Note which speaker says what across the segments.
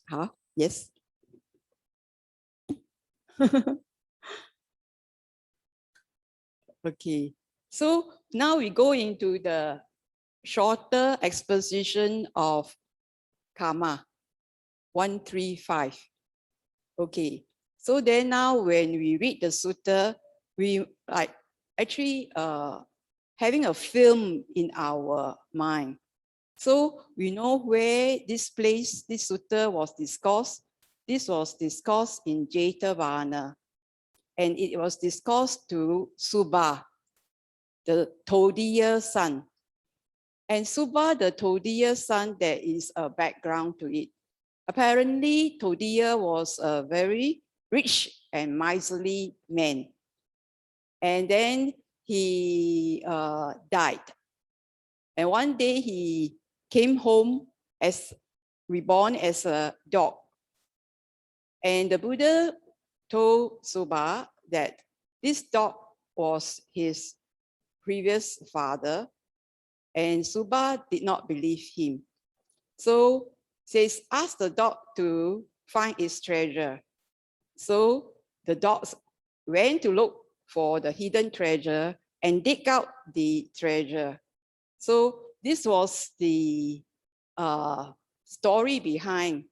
Speaker 1: Huh? Yes. Okay. So now we go into the shorter exposition of Kamma 135. Okay. So then now when we read the sutta, we like actually having a film in our mind. So we know where this place, this sutta was discussed. This was discussed in Jetavana, and it was discussed to Subha, the Todiya son. And Subha, the Todiya son, there is a background to it. Apparently, Todiya was a very rich and miserly man. And then he died. And one day he came home as reborn as a dog. And the Buddha told Subha that this dog was his previous father, and Subha did not believe him. So says, ask the dog to find its treasure. So the dogs went to look for the hidden treasure and dig out the treasure. So this was the story behind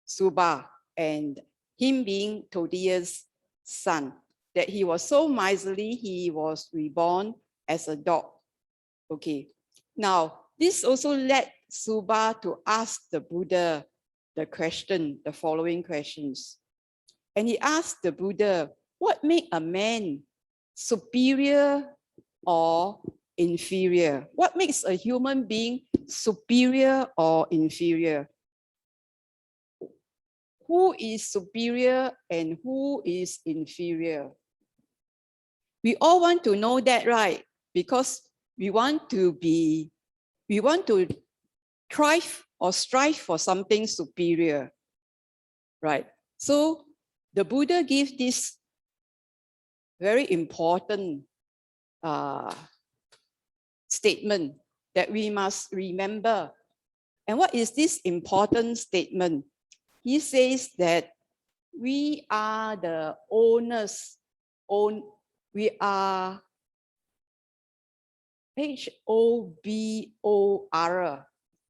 Speaker 1: Subha and him being Todiya's son, that he was so miserly, he was reborn as a dog. Okay. Now, this also led Subha to ask the Buddha the following questions. And he asked the Buddha, what makes a man superior or inferior? What makes a human being superior or inferior? Who is superior and who is inferior? We all want to know that, right? Because we want to thrive or strive for something superior, right? So the Buddha gives this very important statement that we must remember. And what is this important statement? He says that we are the owners, we are HOBOR.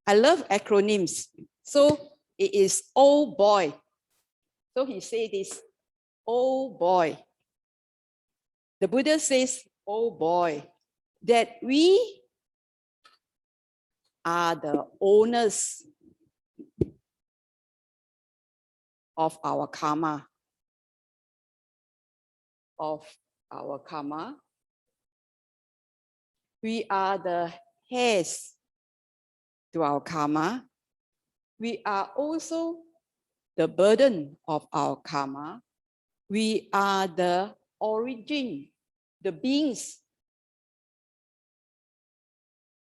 Speaker 1: I love acronyms. So it is oh boy. So he said this, oh boy. The Buddha says, oh boy, that we are the owners of our karma. We are the heirs to our karma. We are also the burden of our karma. We are the origin. The beings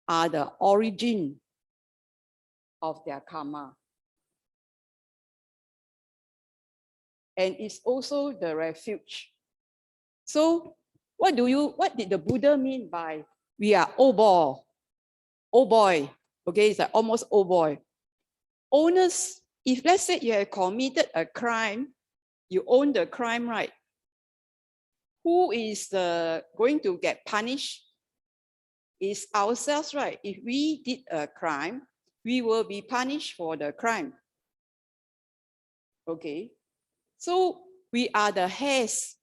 Speaker 1: are the origin of their karma. And it's also the refuge. So what did the Buddha mean by we are oh boy? Okay, it's like almost oh boy. Owners, if let's say you have committed a crime, you own the crime, right? Who is going to get punished? Is ourselves, right? If we did a crime, we will be punished for the crime. Okay, so we are the heirs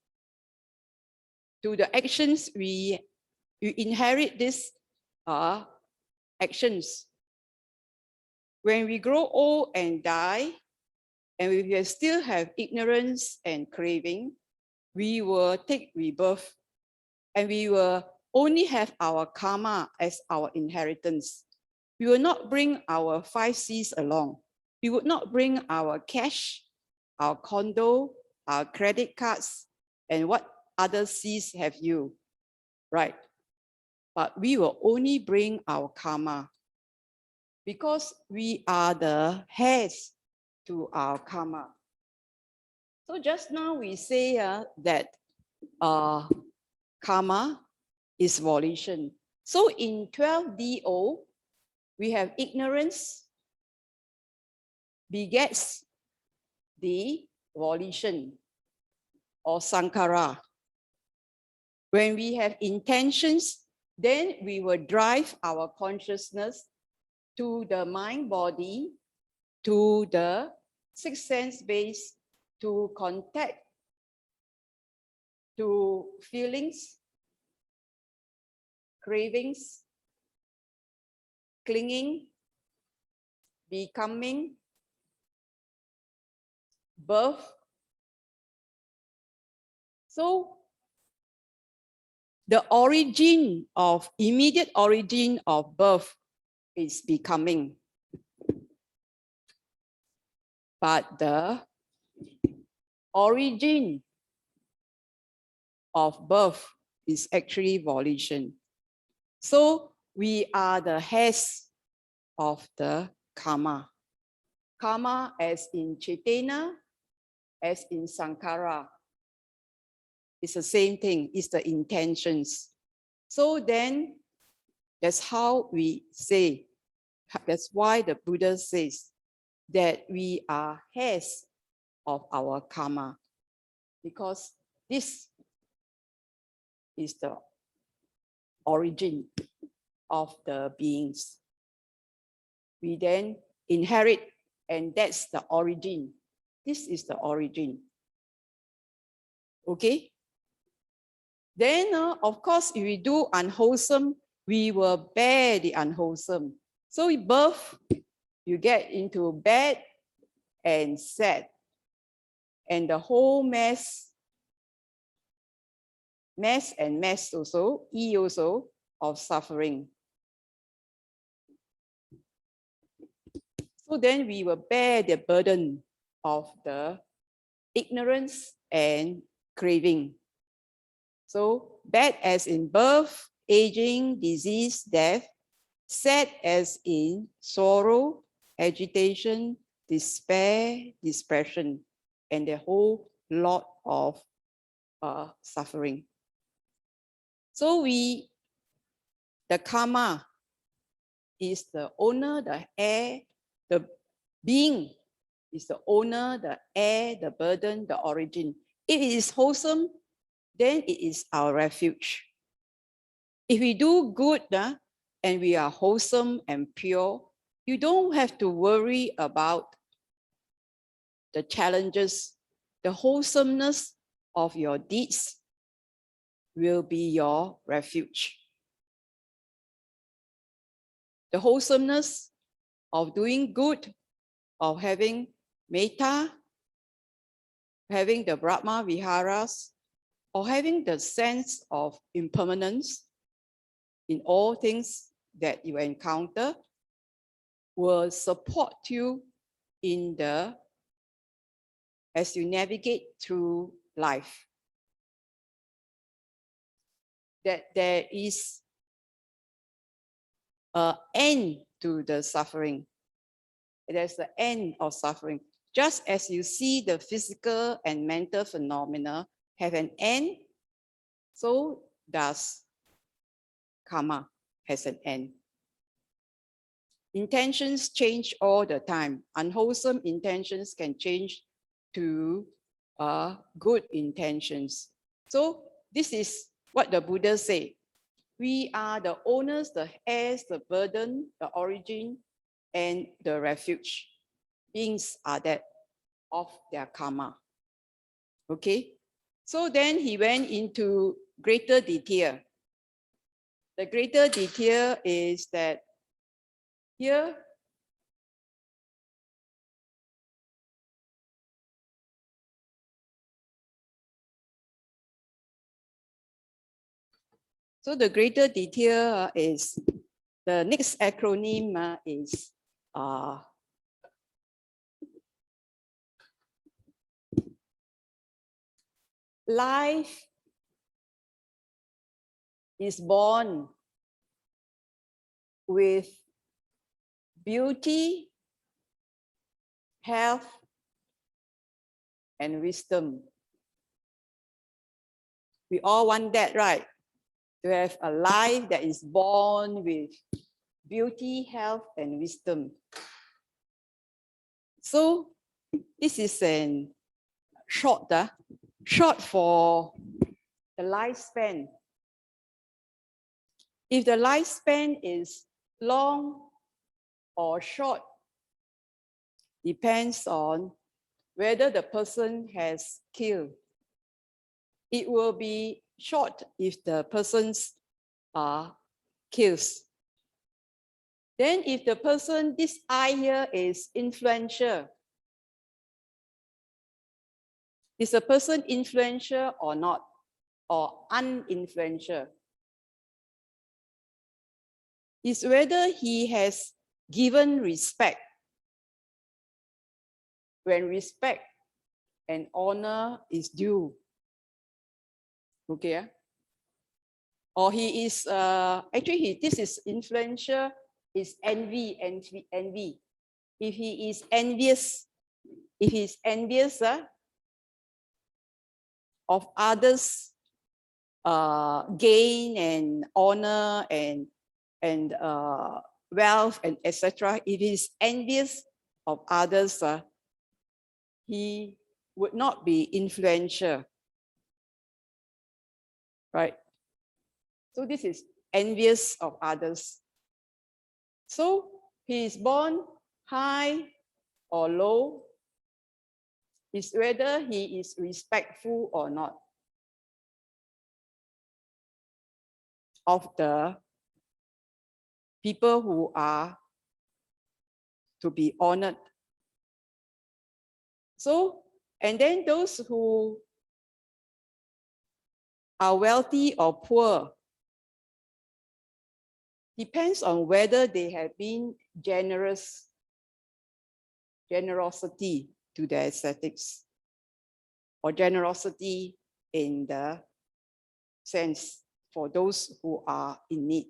Speaker 1: to the actions we inherit these actions. When we grow old and die, and we still have ignorance and craving, we will take rebirth, and we will only have our karma as our inheritance. We will not bring our 5 C's along. We would not bring our cash, our condo, our credit cards, and what other C's have you, right? But we will only bring our karma because we are the heirs to our karma. So just now we say that karma is volition. So in 12DO, we have ignorance, begets the volition or sankhara. When we have intentions, then we will drive our consciousness to the mind body, to the sixth sense base, to contact, to feelings, cravings, clinging, becoming, birth. So the immediate origin of birth is becoming. But the origin of birth is actually volition. So we are the heads of the karma. Karma as in cetana, as in sankhara. It's the same thing, it's the intentions. So then that's how we say, that's why the Buddha says that we are heads of our karma, because this is the origin of the beings. We then inherit, and that's the origin. This is the origin. Okay? Then, of course, if we do unwholesome, we will bear the unwholesome. So in birth, you get into bad and sad, and the whole mess also, also of suffering. So then we will bear the burden of the ignorance and craving. So bad as in birth, aging, disease, death. Sad as in sorrow, agitation, despair, depression, and the whole lot of suffering. So the karma is the owner, the heir, the being is the owner, the heir, the burden, the origin. If it is wholesome, then it is our refuge. If we do good and we are wholesome and pure, you don't have to worry about the challenges. The wholesomeness of your deeds will be your refuge. The wholesomeness of doing good, of having metta, having the Brahma Viharas, or having the sense of impermanence in all things that you encounter, will support you as you navigate through life. That there is an end to the suffering. There's the end of suffering. Just as you see the physical and mental phenomena have an end, so does karma has an end. Intentions change all the time. Unwholesome intentions can change to good intentions. So this is what the Buddha said. We are the owners, the heirs, the burden, the origin, and the refuge. Beings are that of their karma. Okay? So then he went into greater detail. The greater detail is that here, so the greater detail is, the next acronym is life is born with beauty, health, and wisdom. We all want that, right? To have a life that is born with beauty, health, and wisdom. So this is an short for the lifespan. If the lifespan is long or short, depends on whether the person has killed. It will be short if the person's kills. Then if the person, this I here is influential. Is the person influential or not? Or uninfluential? Is whether he has given respect. When respect and honor is due. Okay. Or he is, actually this is influential, is envy. If he is envious, of others' gain and honor and wealth and etc., if he is envious of others, he would not be influential, right? So this is envious of others. So he is born high or low, is whether he is respectful or not of the people who are to be honored. So, and then those who are wealthy or poor, depends on whether they have been generosity to their ascetics, or generosity in the sense for those who are in need.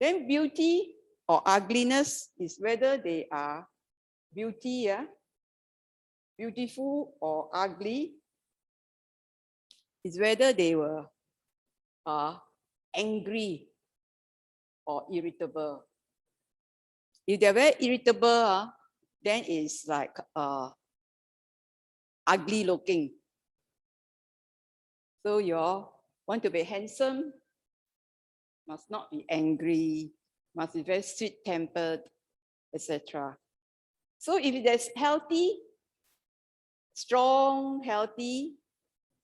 Speaker 1: Then beauty or ugliness is whether they are beautiful or ugly, is whether they were angry or irritable. If they're very irritable, then it's like ugly looking. So you want to be handsome, must not be angry, must be very sweet-tempered, etc. So if there's healthy, strong, healthy,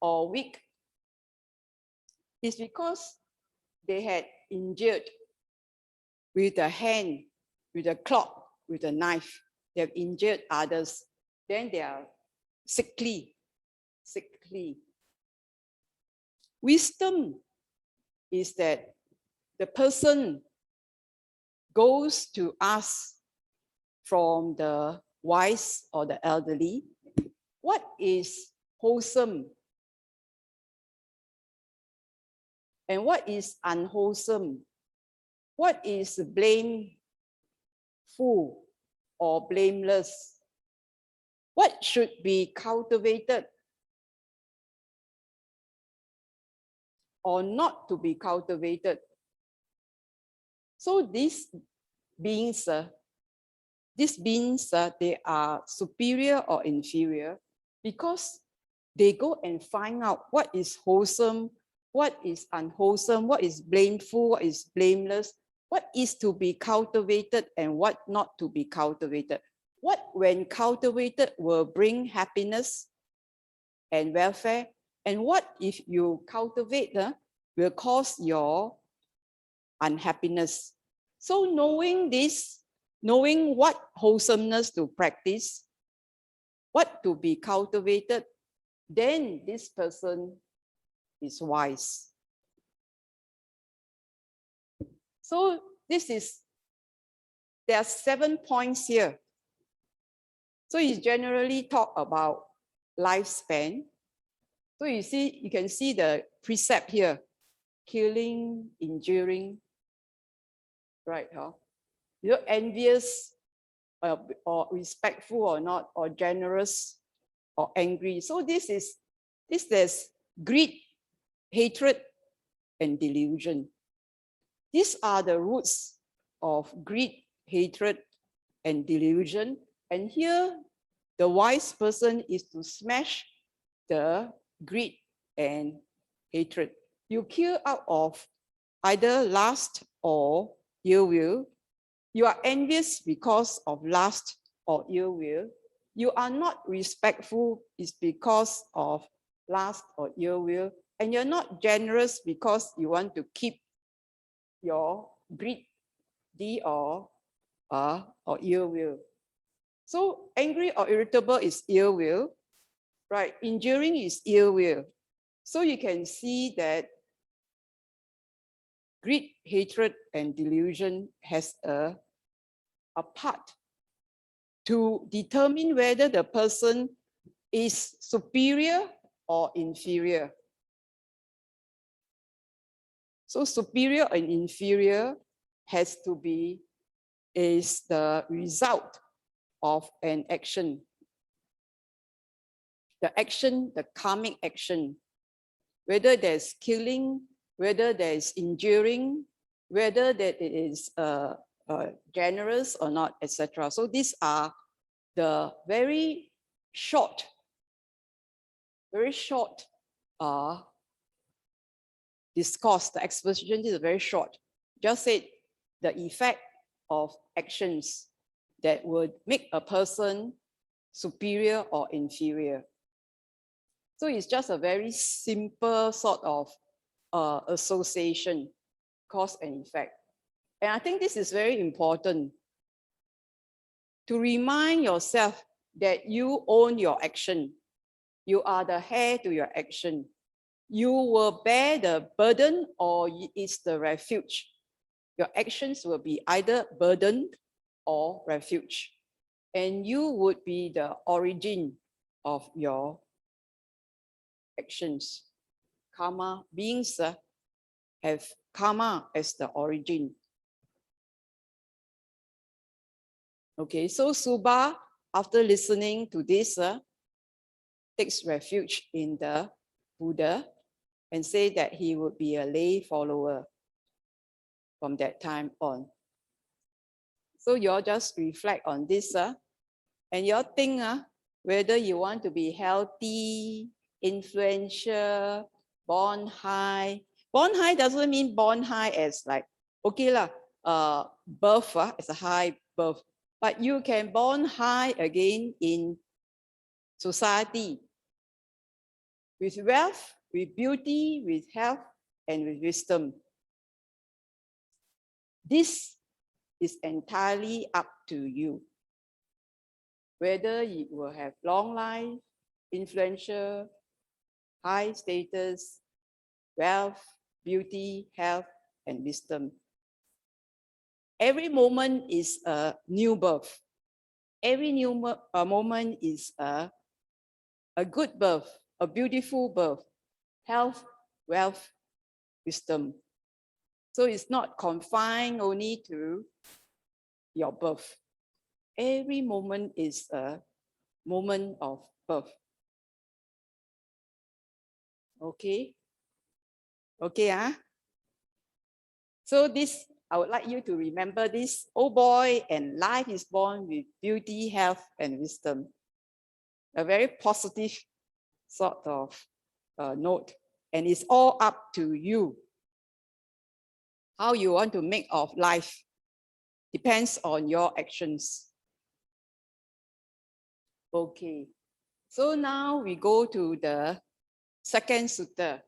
Speaker 1: or weak, it's because they had injured with a hand, with a cloth, with a knife. They have injured others. Then they are sickly. Wisdom is that the person goes to ask from the wise or the elderly, what is wholesome and what is unwholesome? What is blameful or blameless? What should be cultivated or not to be cultivated? So these beings, they are superior or inferior because they go and find out what is wholesome, what is unwholesome, what is blameful, what is blameless, what is to be cultivated and what not to be cultivated. What, when cultivated, will bring happiness and welfare, and what, if you cultivate, will cause your unhappiness. So knowing this, knowing what wholesomeness to practice, what to be cultivated, then this person is wise. So there are 7 points here. So you generally talk about lifespan. So you can see the precept here, killing, injuring, right? You're envious or respectful or not, or generous or angry. So there's greed, hatred, and delusion. These are the roots of greed, hatred, and delusion, And here, the wise person is to smash the greed and hatred. You kill out of either lust or ill will. You are envious because of lust or ill will. You are not respectful is because of lust or ill will. And you're not generous because you want to keep your greedy or ill will. So angry or irritable is ill will, right? Injuring is ill will. So you can see that greed, hatred, and delusion has a part to determine whether the person is superior or inferior. So superior and inferior has to be is the result of an action. The action, the karmic action, whether there's killing, whether there's injuring, whether that it is generous or not, etc. So these are the very short discourse. The exposition is very short. Just said the effect of actions that would make a person superior or inferior. So it's just a very simple sort of association, cause and effect. And I think this is very important to remind yourself that you own your action. You are the heir to your action. You will bear the burden or it's the refuge. Your actions will be either burden or refuge. And you would be the origin of your actions. Karma beings have karma as the origin. Okay, so Subha, after listening to this, takes refuge in the Buddha and say that he would be a lay follower from that time on. So you all just reflect on this and you all think whether you want to be healthy, influential, born high. Born high doesn't mean born high as like, okay lah, birth as a high birth. But you can born high again in society with wealth, with beauty, with health, and with wisdom. This is entirely up to you. Whether you will have long life, influential, high status, wealth, beauty, health, and wisdom. Every moment is a new birth. Every new moment is a good birth, a beautiful birth, health, wealth, wisdom. So it's not confined only to your birth. Every moment is a moment of birth. Okay? Okay, So this, I would like you to remember this. Oh boy, and life is born with beauty, health, and wisdom. A very positive sort of note. And it's all up to you. How you want to make of life depends on your actions. Okay. So now we go to the second sutta.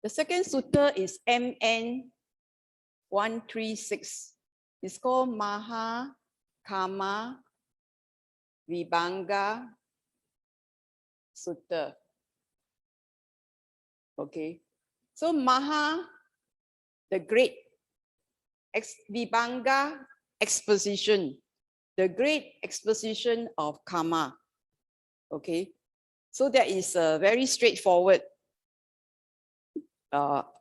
Speaker 1: The second sutta is MN 136. It's called Maha Kamma Vibhanga Sutta. Okay. So Maha, the great, Vibhanga, exposition, the great exposition of karma. Okay. So that is a very straightforward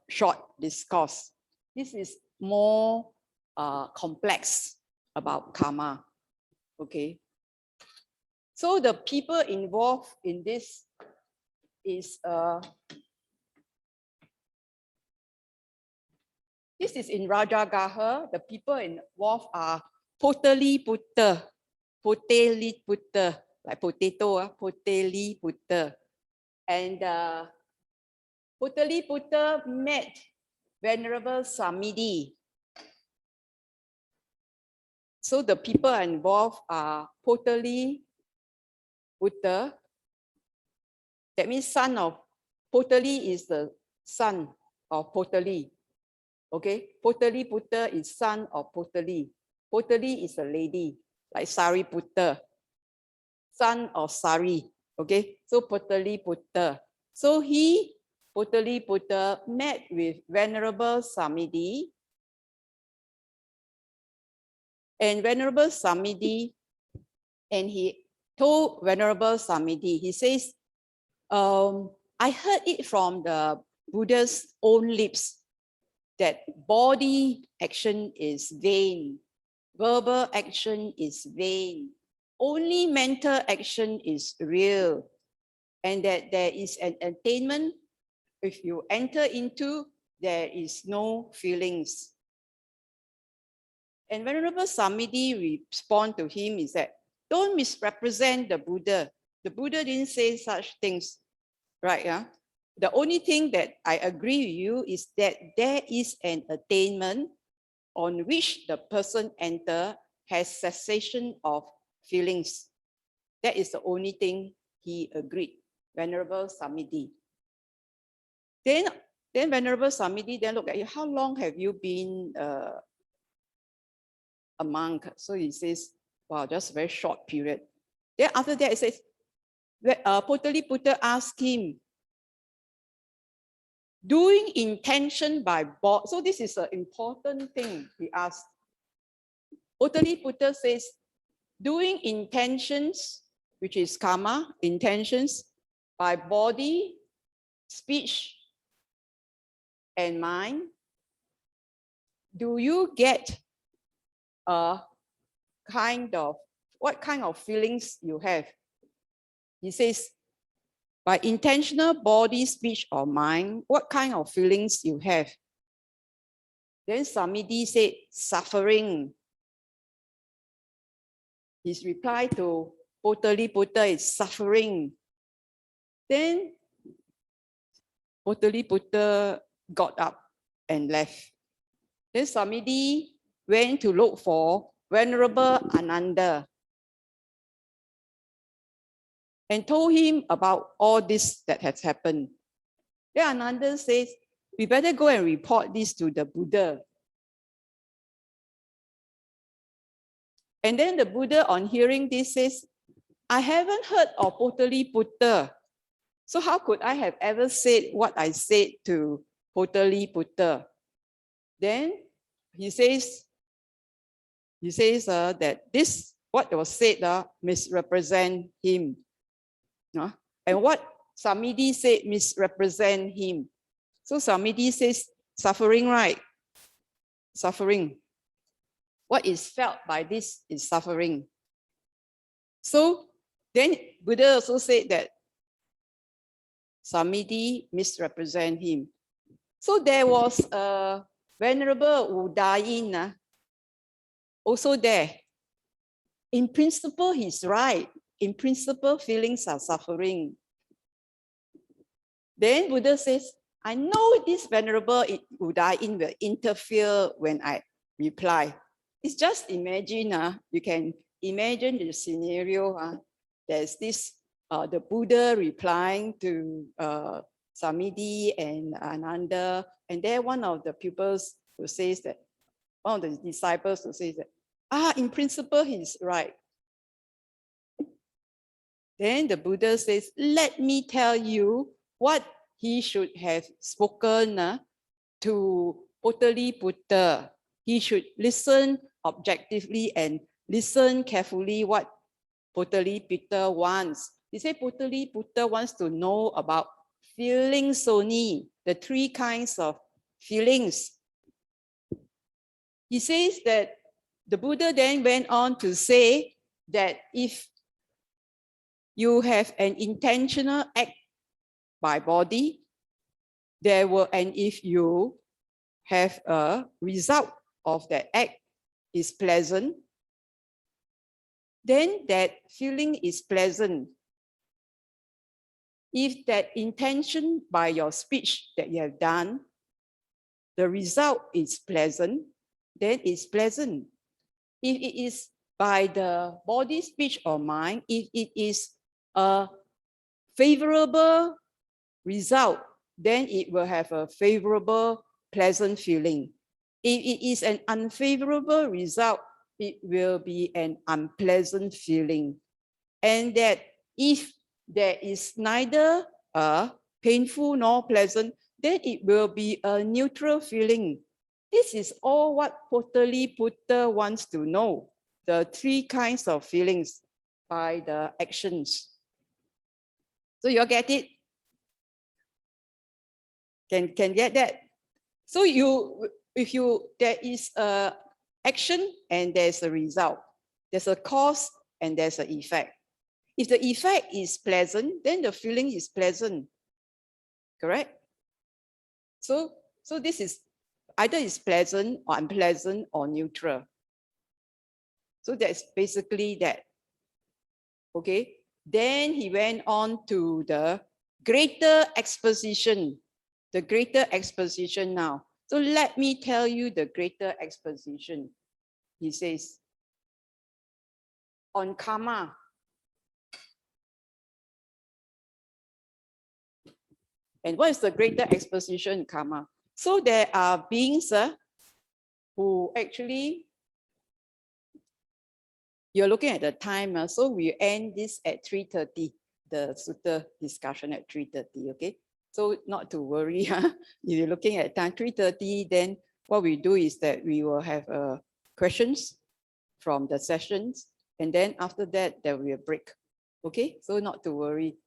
Speaker 1: short discourse. This is more complex about karma. Okay. So the people involved in this is This is in Rajagaha. The people involved are Potali Putta, Poteli Putta, like potato, Poteli Putta. And Potali Putta met Venerable Samidi. So the people involved are Potali Putta. That means son of Potali is the son of Potali. Okay, Potali Putta is son of Potali. Potali is a lady, like Sari Putta, son of Sari. Okay, so Potali Putta. So Potali Putta, met with Venerable Samidi. And Venerable Samidi, and he told Venerable Samidi, he says, I heard it from the Buddha's own lips that body action is vain, verbal action is vain, only mental action is real, and that there is an attainment if you enter into, there is no feelings. And Venerable Samidi respond to him is that, don't misrepresent the Buddha. The Buddha didn't say such things, right? Yeah? The only thing that I agree with you is that there is an attainment on which the person has cessation of feelings. That is the only thing he agreed, Venerable Samidi. Then Venerable Samidi then look at you, how long have you been a monk? So he says, wow, just a very short period. Then after that, it says, Potali Putta asked him, doing intention by body. So this is an important thing he asked. Potali Putta says, doing intentions, which is Kamma, intentions, by body, speech, and mind, do you get what kind of feelings you have? He says, by intentional body, speech, or mind, what kind of feelings you have? Then Samidi said, suffering. His reply to Potali Putta is suffering. Then Potali Putta got up and left. Then Samidi went to look for Venerable Ananda and told him about all this that has happened. Then Ananda says, we better go and report this to the Buddha. And then the Buddha, on hearing this, says, I haven't heard of Potali Putta. So how could I have ever said what I said to Potali Putta? Then he says that this, what was said, misrepresent him. And what Samidi said misrepresent him. So Samidi says, suffering, right? Suffering. What is felt by this is suffering. So then Buddha also said that Samidi misrepresent him. So there was a Venerable Udayin also there. In principle, he's right. In principle, feelings are suffering. Then Buddha says, I know this Venerable Udayin will interfere when I reply. It's just imagine, you can imagine the scenario. There's this, the Buddha replying to Samidi and Ananda, and there one of the pupils who says that, one of the disciples who says that, in principle, he's right. Then the Buddha says, let me tell you what he should have spoken to Potali Putta. He should listen objectively and listen carefully what Potali Putta wants. He said Potali Putta wants to know about feelings only, the three kinds of feelings. He says that the Buddha then went on to say that if you have an intentional act by body, and if you have a result of that act is pleasant, then that feeling is pleasant. If that intention by your speech that you have done, the result is pleasant, then it's pleasant. If it is by the body, speech, or mind, if it is a favorable result, then it will have a favorable, pleasant feeling. If it is an unfavorable result, it will be an unpleasant feeling. And that if there is neither painful nor pleasant, then it will be a neutral feeling. This is all what Pataliputra wants to know, the three kinds of feelings by the actions. So you all get it? Can get that? So there is a action and there's a result. There's a cause and there's an effect. If the effect is pleasant, then the feeling is pleasant. Correct? So this is either is pleasant or unpleasant or neutral. So that's basically that. Okay. Then he went on to the greater exposition. The greater exposition now. So let me tell you the greater exposition. He says, on Kamma. And what is the greater exposition in Kamma? So there are beings who actually, you're looking at the time, so we end this at 3:30, the sutta discussion at 3:30, okay? So not to worry, if you're looking at time 3:30, then what we do is that we will have questions from the sessions, and then after that, there will be a break, okay? So not to worry.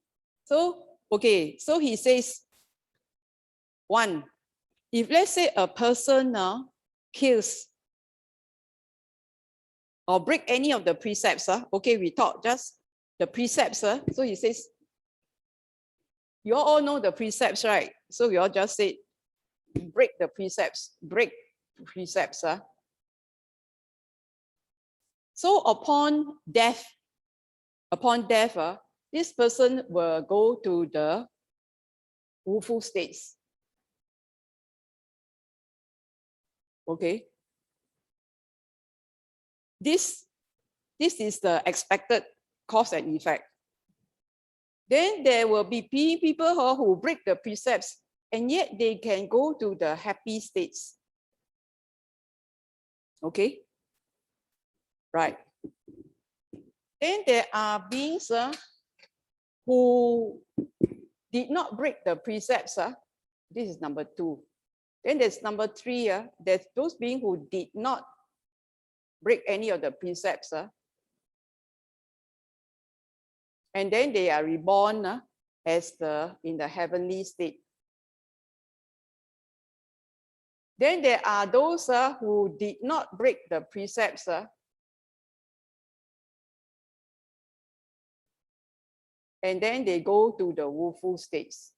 Speaker 1: So, okay, so he says, one, if let's say a person kills or break any of the precepts, okay, we taught just the precepts, so he says, you all know the precepts, right? So we all just say, break the precepts, break precepts. So upon death, this person will go to the woeful states. Okay. This is the expected cause and effect. Then there will be people who break the precepts and yet they can go to the happy states. Okay. Right. Then there are beings who did not break the precepts. This is number 2. Then there's number 3. There's those beings who did not break any of the precepts. And then they are reborn as in the heavenly state. Then there are those who did not break the precepts. And then they go to the woeful states.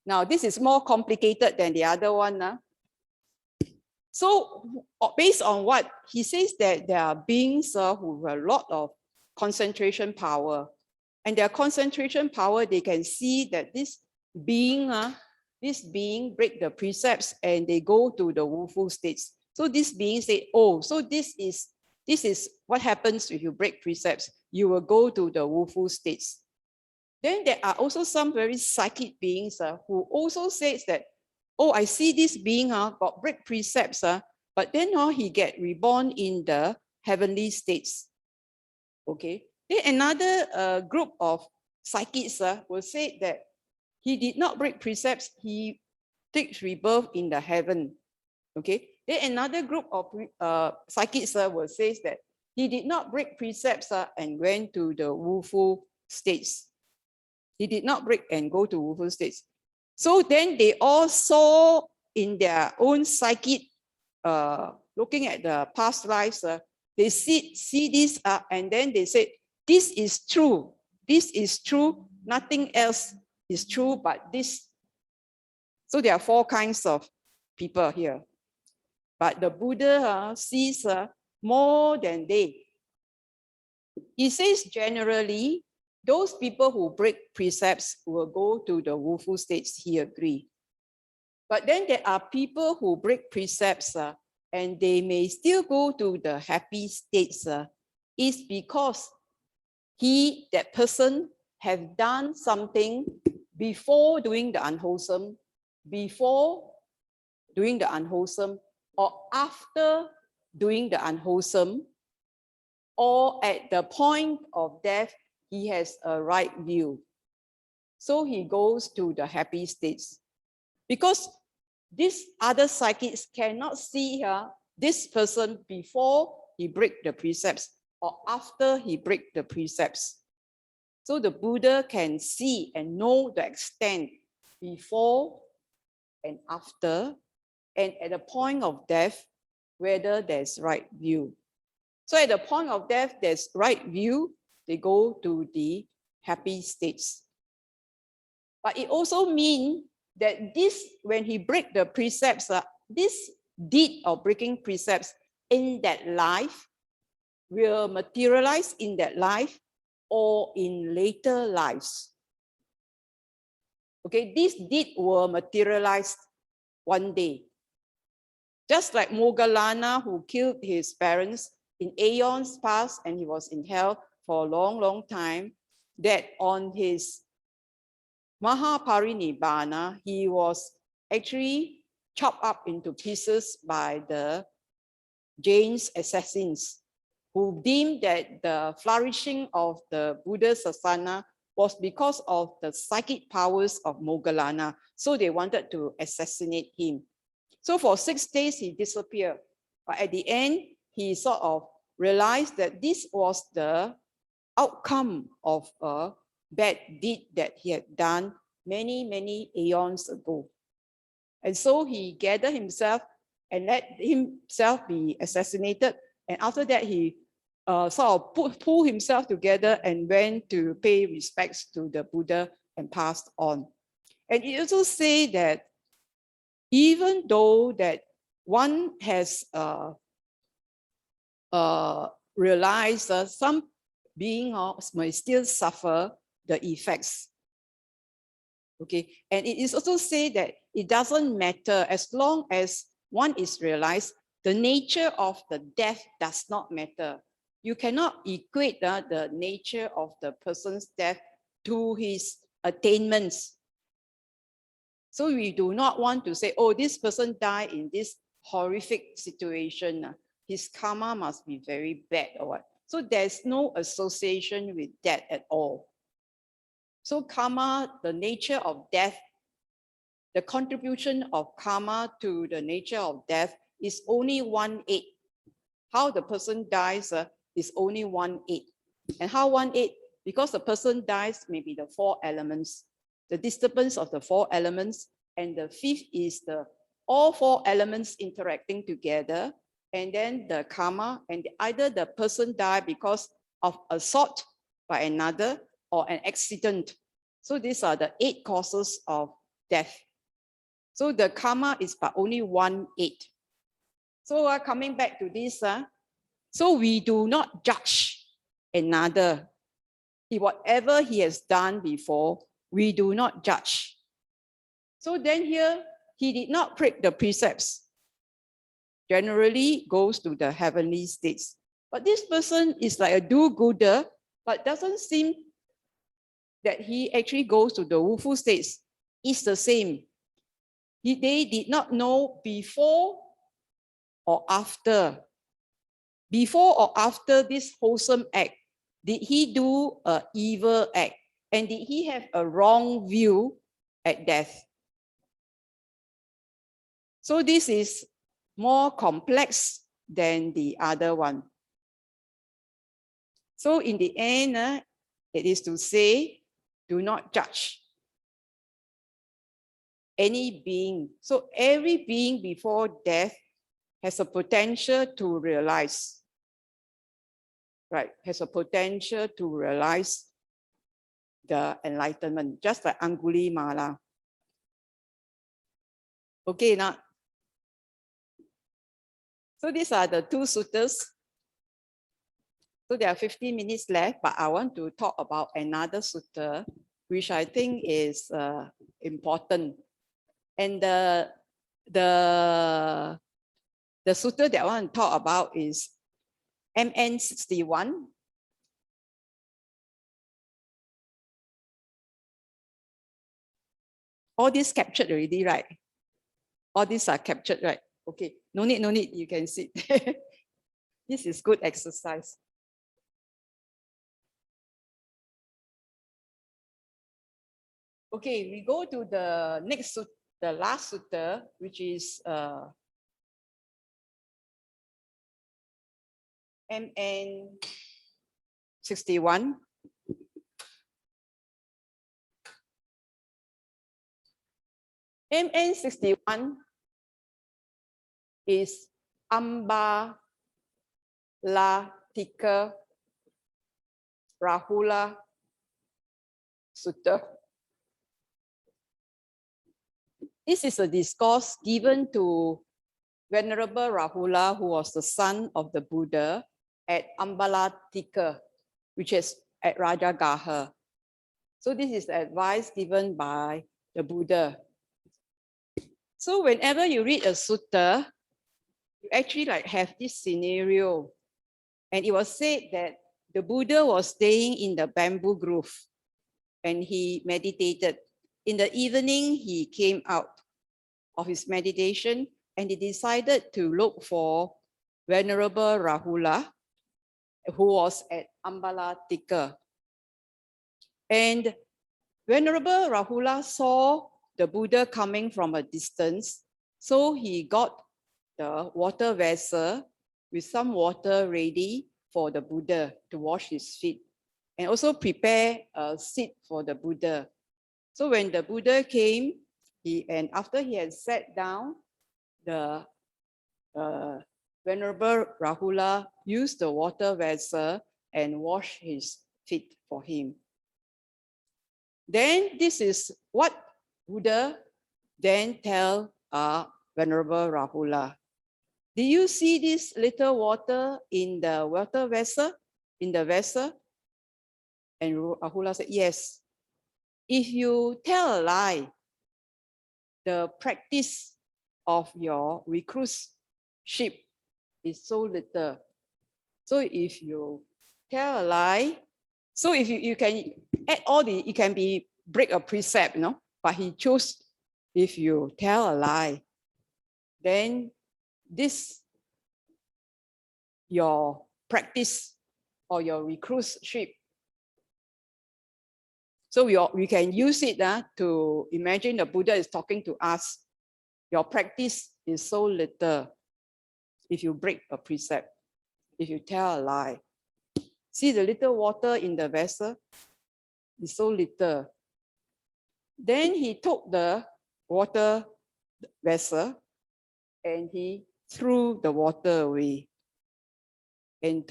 Speaker 1: Now, this is more complicated than the other one. So, based on what he says, that there are beings who have a lot of concentration power. And their concentration power, they can see that this being break the precepts and they go to the woeful states. So this being say, oh, so this is what happens if you break precepts. You will go to the woeful states. Then there are also some very psychic beings who also says that, oh, I see this being got break precepts, but then he get reborn in the heavenly states. Okay. Then another group of psychics will say that he did not break precepts, he takes rebirth in the heaven. Okay. Then another group of psychics will say that he did not break precepts and went to the woeful states. He did not break and go to woeful states. So then they all saw in their own psychic, looking at the past lives, they see this and then they say, this is true. This is true. Nothing else is true but this. So there are four kinds of people here. But the Buddha sees more than they. He says generally, those people who break precepts will go to the woeful states, he agrees. But then there are people who break precepts and they may still go to the happy states is because that person have done something before doing the unwholesome, or after doing the unwholesome, or at the point of death, he has a right view. So he goes to the happy states. Because these other psychics cannot see this person before he break the precepts or after he break the precepts. So the Buddha can see and know the extent before and after, and at the point of death, whether there's right view. So at the point of death, there's right view, they go to the happy states. But it also means that this, when he break the precepts, this deed of breaking precepts in that life will materialize in that life or in later lives. Okay, this deed will materialize one day. Just like Moggallana, who killed his parents in aeons past and he was in hell for a long, long time, that on his Mahaparinibbana, he was actually chopped up into pieces by the Jain's assassins, who deemed that the flourishing of the Buddha Sasana was because of the psychic powers of Moggallana. So they wanted to assassinate him. So for 6 days, he disappeared. But at the end, he sort of realized that this was the outcome of a bad deed that he had done many, many aeons ago. And so he gathered himself and let himself be assassinated. And after that, he sort of pulled himself together and went to pay respects to the Buddha and passed on. And it also say that even though that one has realized some beings may still suffer the effects. Okay, and it is also said that it doesn't matter as long as one is realized, the nature of the death does not matter. You cannot equate the nature of the person's death to his attainments. So we do not want to say, oh, this person died in this horrific situation. His karma must be very bad or what. So there's no association with that at all. So karma, the nature of death, the contribution of karma to the nature of death is only 1/8. How the person dies is only 1/8. And how 1/8? Because the person dies maybe the 4 elements, the disturbance of the 4 elements, and the 5th is the all 4 elements interacting together, and then the karma, and either the person died because of assault by another or an accident. So these are the 8 causes of death. So the karma is but only 1/8. So coming back to this, so we do not judge another. Whatever he has done before, we do not judge. So then here, he did not break the precepts. Generally goes to the heavenly states. But this person is like a do-gooder, but doesn't seem that he actually goes to the woeful states. It's the same. They did not know before or after. Before or after this wholesome act, did he do an evil act? And did he have a wrong view at death? So this is more complex than the other one. So in the end, it is to say, do not judge any being. So every being before death has a potential to realize, right? Has a potential to realize the enlightenment, just like Angulimala. Okay, now. So these are the two suttas. So there are 15 minutes left, but I want to talk about another sutta, which I think is important. And the sutta that I want to talk about is MN 61. All this captured already, right? All these are captured, right? Okay, no need, you can sit. This is good exercise. Okay, we go to the next sutta, the last sutta, which is MN 61. MN 61 is Ambalatika Rahula Sutta. This is a discourse given to Venerable Rahula, who was the son of the Buddha at Ambalatika, which is at Rajagaha. So this is the advice given by the Buddha. So whenever you read a sutta, you actually have this scenario. And it was said that the Buddha was staying in the bamboo grove and he meditated. In the evening, he came out of his meditation and he decided to look for Venerable Rahula, who was at Ambalatika. And Venerable Rahula saw the Buddha coming from a distance, so he got the water vessel with some water ready for the Buddha to wash his feet, and also prepare a seat for the Buddha. So when the Buddha came, and after he had sat down, the Venerable Rahula used the water vessel and washed his feet for him. Then this is what Buddha then tell Venerable Rahula. Do you see this little water in the water vessel, in the vessel? And Rahula said, yes. If you tell a lie, the practice of your recluseship is so little. So if you tell a lie, so if you can add all the, it can be break a precept, you know, but he chose if you tell a lie, then this, your practice or your recluseship. So we can use it to imagine the Buddha is talking to us. Your practice is so little if you break a precept, if you tell a lie. See the little water in the vessel is so little. Then he took the water vessel and he threw the water away. And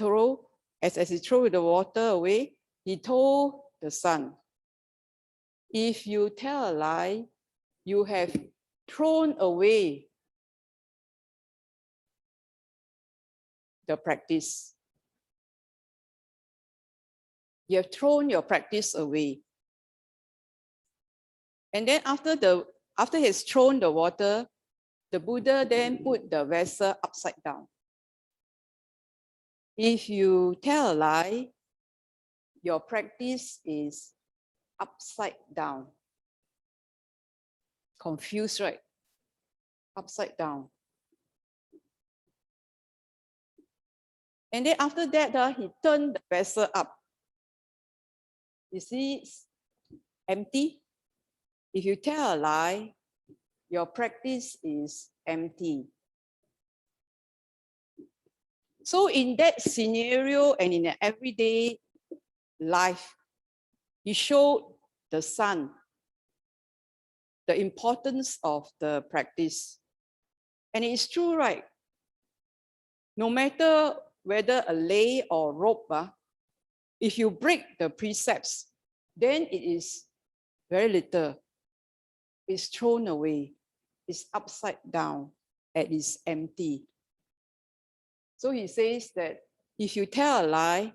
Speaker 1: as he threw the water away, he told the sun, if you tell a lie, you have thrown away the practice. You have thrown your practice away. And then after he has thrown the water, the Buddha then put the vessel upside down. If you tell a lie, your practice is upside down. Confused, right? Upside down. And then after that, he turned the vessel up. You see, it's empty. If you tell a lie, your practice is empty. So in that scenario and in an everyday life, he showed the sun the importance of the practice. And it's true, right? No matter whether a lay or rope, if you break the precepts, then it is very little. It's thrown away. is upside down and is empty. So he says that if you tell a lie,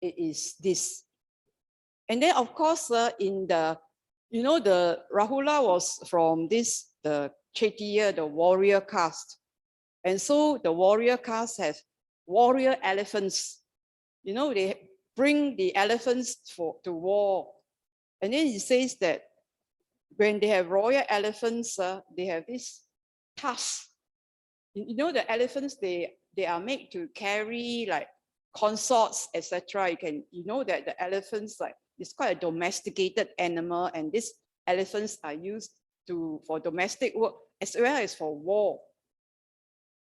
Speaker 1: it is this. And then of course, in the, the Rahula was from this, the Kshatriya, the warrior caste. And so the warrior caste has warrior elephants. They bring the elephants to war. And then he says that when they have royal elephants, they have this task. The elephants, they are made to carry like consorts, etc. You know that the elephants, like, it's quite a domesticated animal, and these elephants are used for domestic work as well as for war.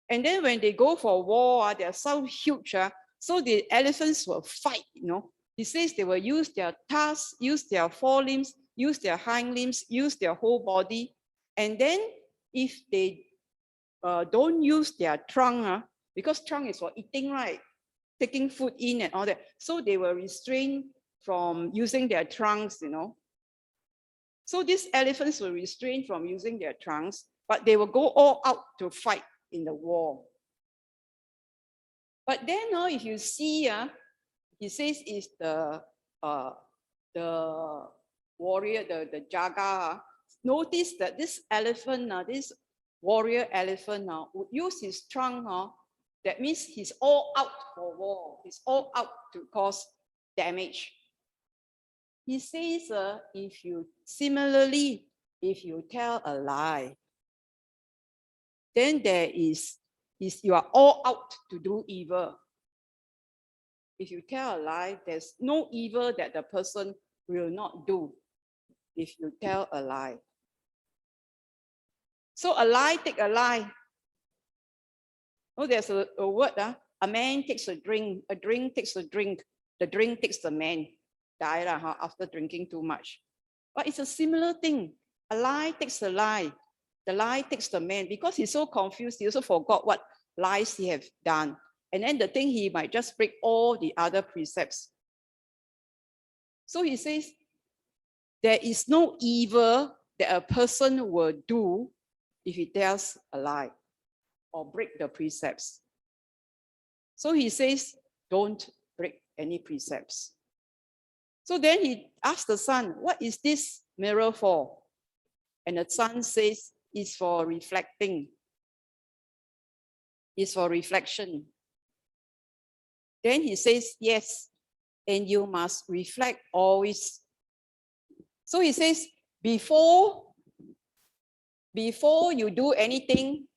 Speaker 1: And then when they go for war, they are so huge, so the elephants will fight. He says they will use their tusks, use their forelimbs, use their hind limbs, use their whole body. And then if they don't use their trunk, because trunk is for eating, right? Taking food in and all that. So they will restrain from using their trunks, So these elephants will restrain from using their trunks, but they will go all out to fight in the war. But then if you see, he says is the warrior, the jaga. Notice that this elephant, this warrior elephant would use his trunk. That means he's all out for war. He's all out to cause damage. He says, if you tell a lie, then you are all out to do evil. If you tell a lie, there's no evil that the person will not do if you tell a lie. So a lie, take a lie. Oh, there's a word, a man takes a drink takes a drink, the drink takes the man, die after drinking too much. But it's a similar thing. A lie takes a lie. The lie takes the man, because he's so confused, he also forgot what lies he have done. And then the thing, he might just break all the other precepts. So he says, there is no evil that a person will do if he tells a lie or break the precepts. So he says, don't break any precepts. So then he asked the son, what is this mirror for? And the son says, it's for reflecting. It's for reflection. Then he says, yes, and you must reflect always. So he says, before you do anything,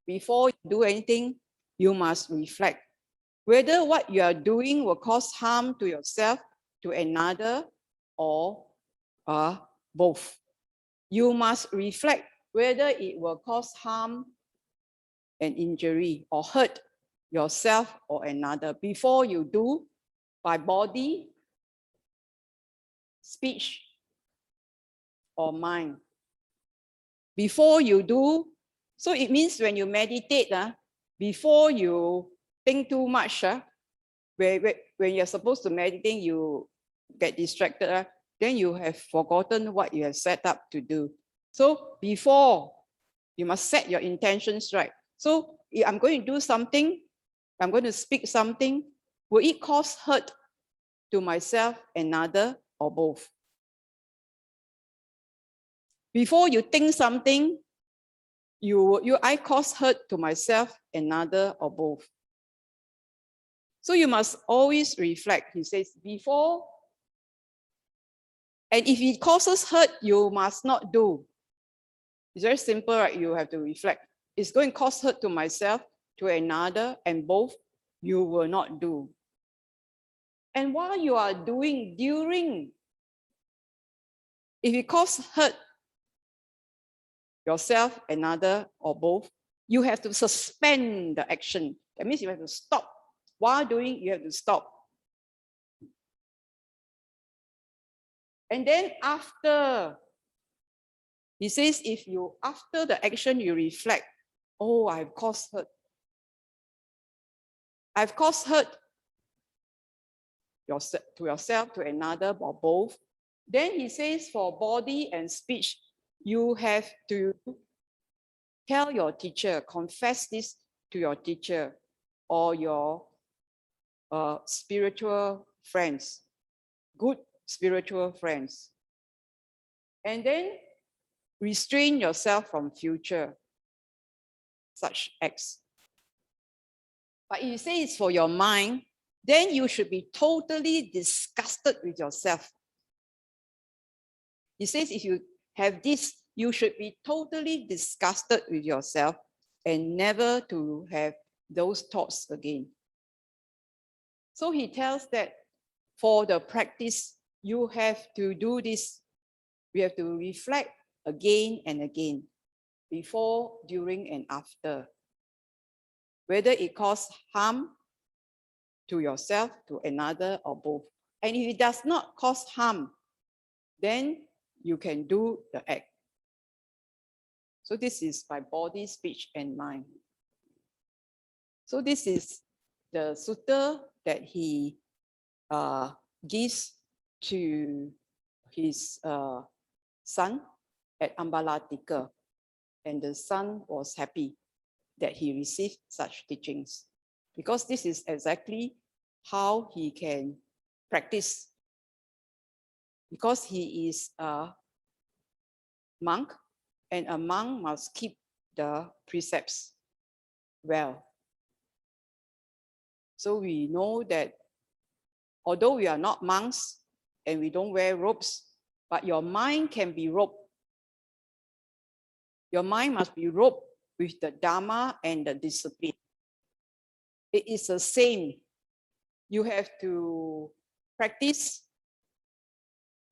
Speaker 1: you must reflect whether what you are doing will cause harm to yourself, to another, or both. You must reflect whether it will cause harm and injury or hurt yourself or another before you do, by body, speech, or mind. Before you do, so it means when you meditate, before you think too much, when you're supposed to meditate, you get distracted, then you have forgotten what you have set up to do. So before, you must set your intentions right. So if I'm going to do something, I'm going to speak something, will it cause hurt to myself, another, or both? Before you think something, I cause hurt to myself, another, or both? So you must always reflect. He says, before, and if it causes hurt, you must not do. It's very simple, right? You have to reflect. It's going to cause hurt to myself, to another, and both, you will not do. And while you are doing, if it causes hurt yourself, another, or both, you have to suspend the action. That means you have to stop. While doing, you have to stop. And then after, he says, after the action, you reflect, oh, I've caused hurt. I've caused hurt to yourself, to another, or both. Then he says, for body and speech, you have to tell your teacher, confess this to your teacher or your spiritual friends, good spiritual friends. And then restrain yourself from future such acts. But if you say it's for your mind, then you should be totally disgusted with yourself. He says if you have this, you should be totally disgusted with yourself and never to have those thoughts again. So he tells that for the practice, you have to do this. We have to reflect again and again, before, during, and after, whether it causes harm to yourself, to another, or both. And if it does not cause harm, then you can do the act. So this is by body, speech, and mind. So this is the sutta that he gives to his son at Ambalatika. And the son was happy that he received such teachings, because this is exactly how he can practice. Because he is a monk, and a monk must keep the precepts well. So we know that although we are not monks and we don't wear robes, but your mind can be robed. Your mind must be robed with the Dharma and the discipline. It is the same. You have to practice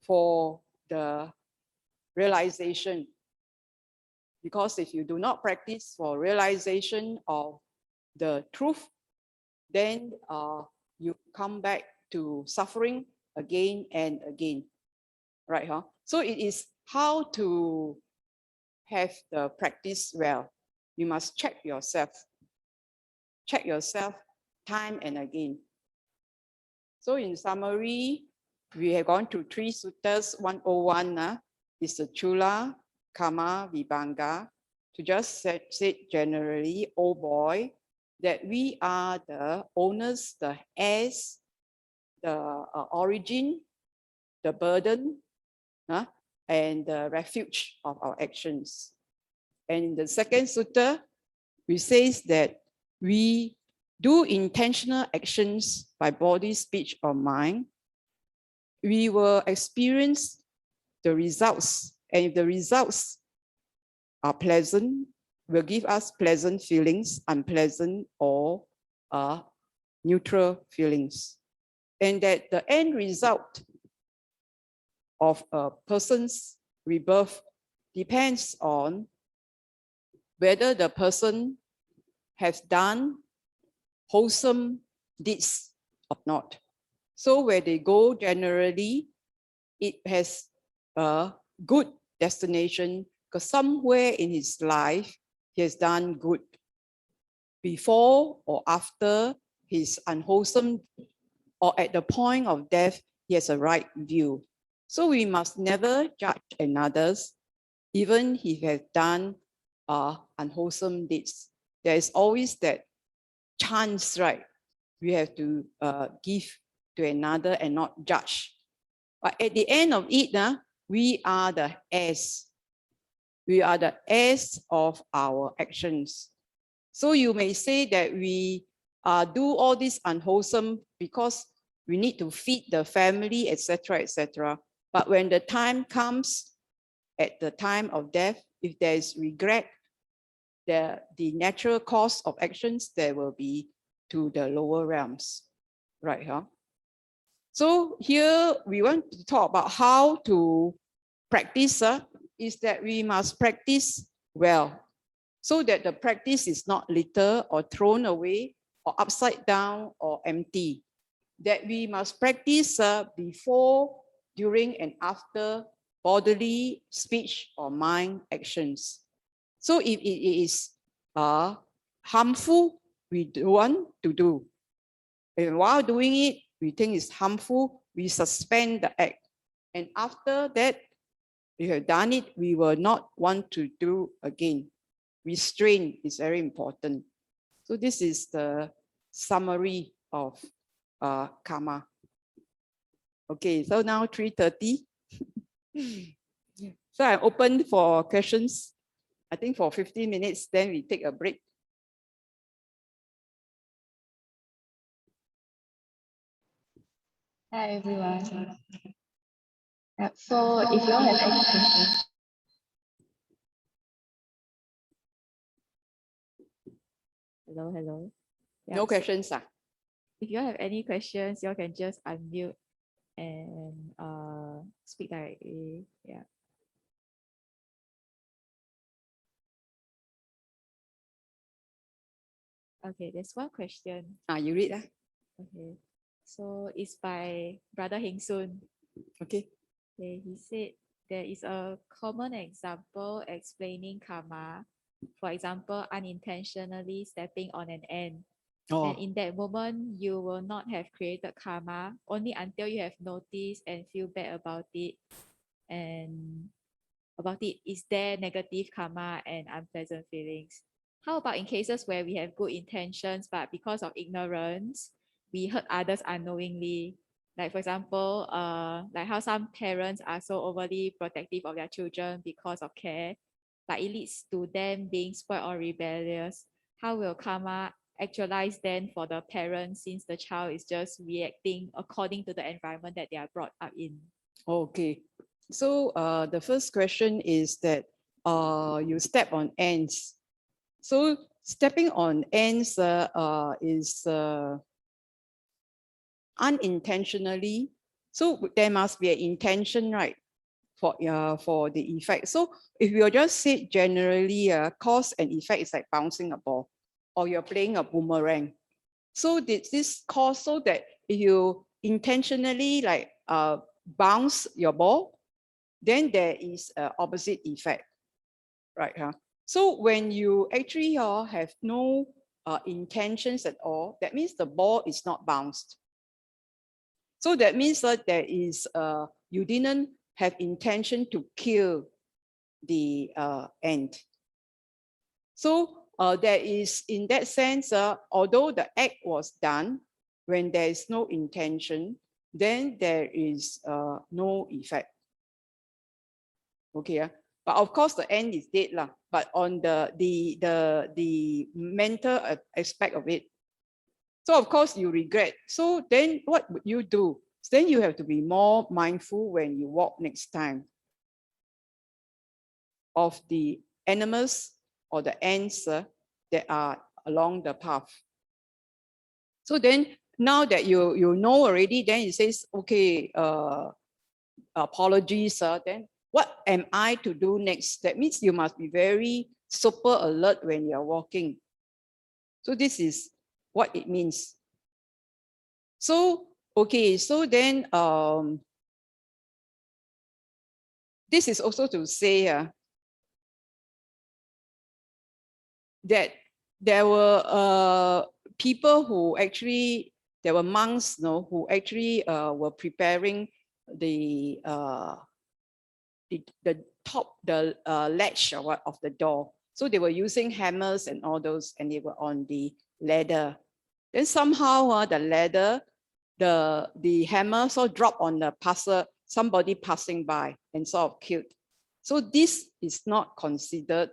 Speaker 1: for the realization. Because if you do not practice for realization of the truth, then you come back to suffering again and again. Right, huh? So it is how to have the practice well. You must check yourself. Check yourself time and again. So in summary, we have gone through 3 suttas. 101 is the Chula, Kamma, Vibhanga. To just say generally, oh boy, that we are the owners, the heirs, the origin, the burden, and the refuge of our actions. And in the second sutta, we say that we do intentional actions by body, speech, or mind. We will experience the results, and if the results are pleasant, will give us pleasant feelings, unpleasant or neutral feelings. And that the end result of a person's rebirth depends on whether the person has done wholesome deeds or not. So where they go generally, it has a good destination, because somewhere in his life, he has done good. Before or after his unwholesome, or at the point of death, he has a right view. So we must never judge another's, even if he has done unwholesome deeds. There is always that chance, right? We have to give to another and not judge. But at the end of it, we are the heirs. We are the heirs of our actions. So you may say that we do all this unwholesome because we need to feed the family, etc., etc. But when the time comes, at the time of death, if there is regret, the natural course of actions, there will be to the lower realms, right? Huh? So here we want to talk about how to practice, is that we must practice well, so that the practice is not littered or thrown away or upside down or empty. That we must practice before, during, and after bodily, speech, or mind actions. So if it is harmful, we don't want to do. And while doing it, we think it's harmful, we suspend the act. And after that, we have done it, we will not want to do again. restraint is very important. So this is the summary of karma. Okay, so now 3:30. So I'm open for questions. I think for 15 minutes, then we take a break.
Speaker 2: Hi everyone. Yeah, so if you all have any questions,
Speaker 3: Hello. Yeah,
Speaker 1: No
Speaker 3: so
Speaker 1: questions,
Speaker 3: if you all have any questions, you all can just unmute and speak directly. Yeah. Okay, there's one question.
Speaker 1: You read.
Speaker 3: Okay. So it's by Brother Heng Soon.
Speaker 1: Okay.
Speaker 3: Okay, he said there is a common example explaining karma. For example, unintentionally stepping on an ant.
Speaker 1: Oh,
Speaker 3: And in that moment, you will not have created karma only until you have noticed and feel bad about it. And about it, is there negative karma and unpleasant feelings? How about in cases where we have good intentions, but because of ignorance, we hurt others unknowingly? Like for example, like how some parents are so overly protective of their children because of care, but it leads to them being spoiled or rebellious. How will karma actualize then for the parents, since the child is just reacting according to the environment that they are brought up in?
Speaker 1: okay. So the first question is that you step on ants. So stepping on ants is unintentionally. So there must be an intention, right, for the effect. So if you just say generally, cause and effect is like bouncing a ball, or you're playing a boomerang. So this cause so that if you intentionally like bounce your ball, then there is an opposite effect, right? So when you actually have no intentions at all, that means the ball is not bounced. So that means that there is you didn't have intention to kill the ant. So there is, in that sense, although the act was done when there is no intention, then there is no effect. Okay, but of course the ant is dead lah. But on the mental aspect of it, so of course you regret. So then what would you do? Then you have to be more mindful when you walk next time of the animals or the ants that are along the path. So then now that you know already, then it says, okay, apologies, then what am I to do next? That means you must be very super alert when you're walking. So this is what it means. So, okay, so then this is also to say that there were people who actually, there were monks, who actually were preparing the top, the latch or what of the door. So they were using hammers and all those, and they were on the ladder. Then somehow the ladder, the hammer so dropped on the somebody passing by and sort of killed. So this is not considered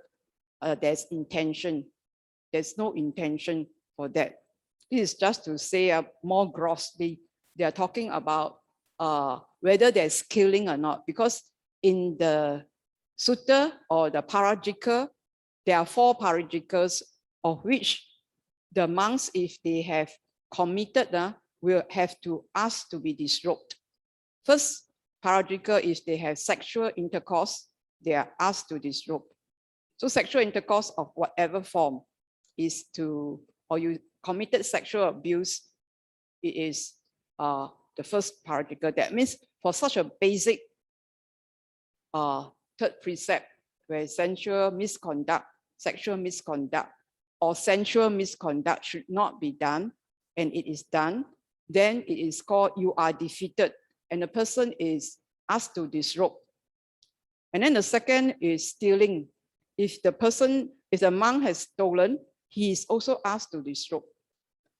Speaker 1: there's intention. There's no intention for that. This is just to say more grossly, they are talking about whether there's killing or not, because in the sutta or the parajika, there are 4 parajikas, of which the monks, if they have committed, will have to ask to be disrobed. First parajika, if they have sexual intercourse, they are asked to disrobe. So sexual intercourse of whatever form is to, or you committed sexual abuse, it is the first parajika. That means for such a basic third precept, where sexual misconduct or sensual misconduct should not be done, and it is done, then it is called you are defeated, and the person is asked to disrobe. And then the second is stealing. if the monk has stolen, he is also asked to disrobe.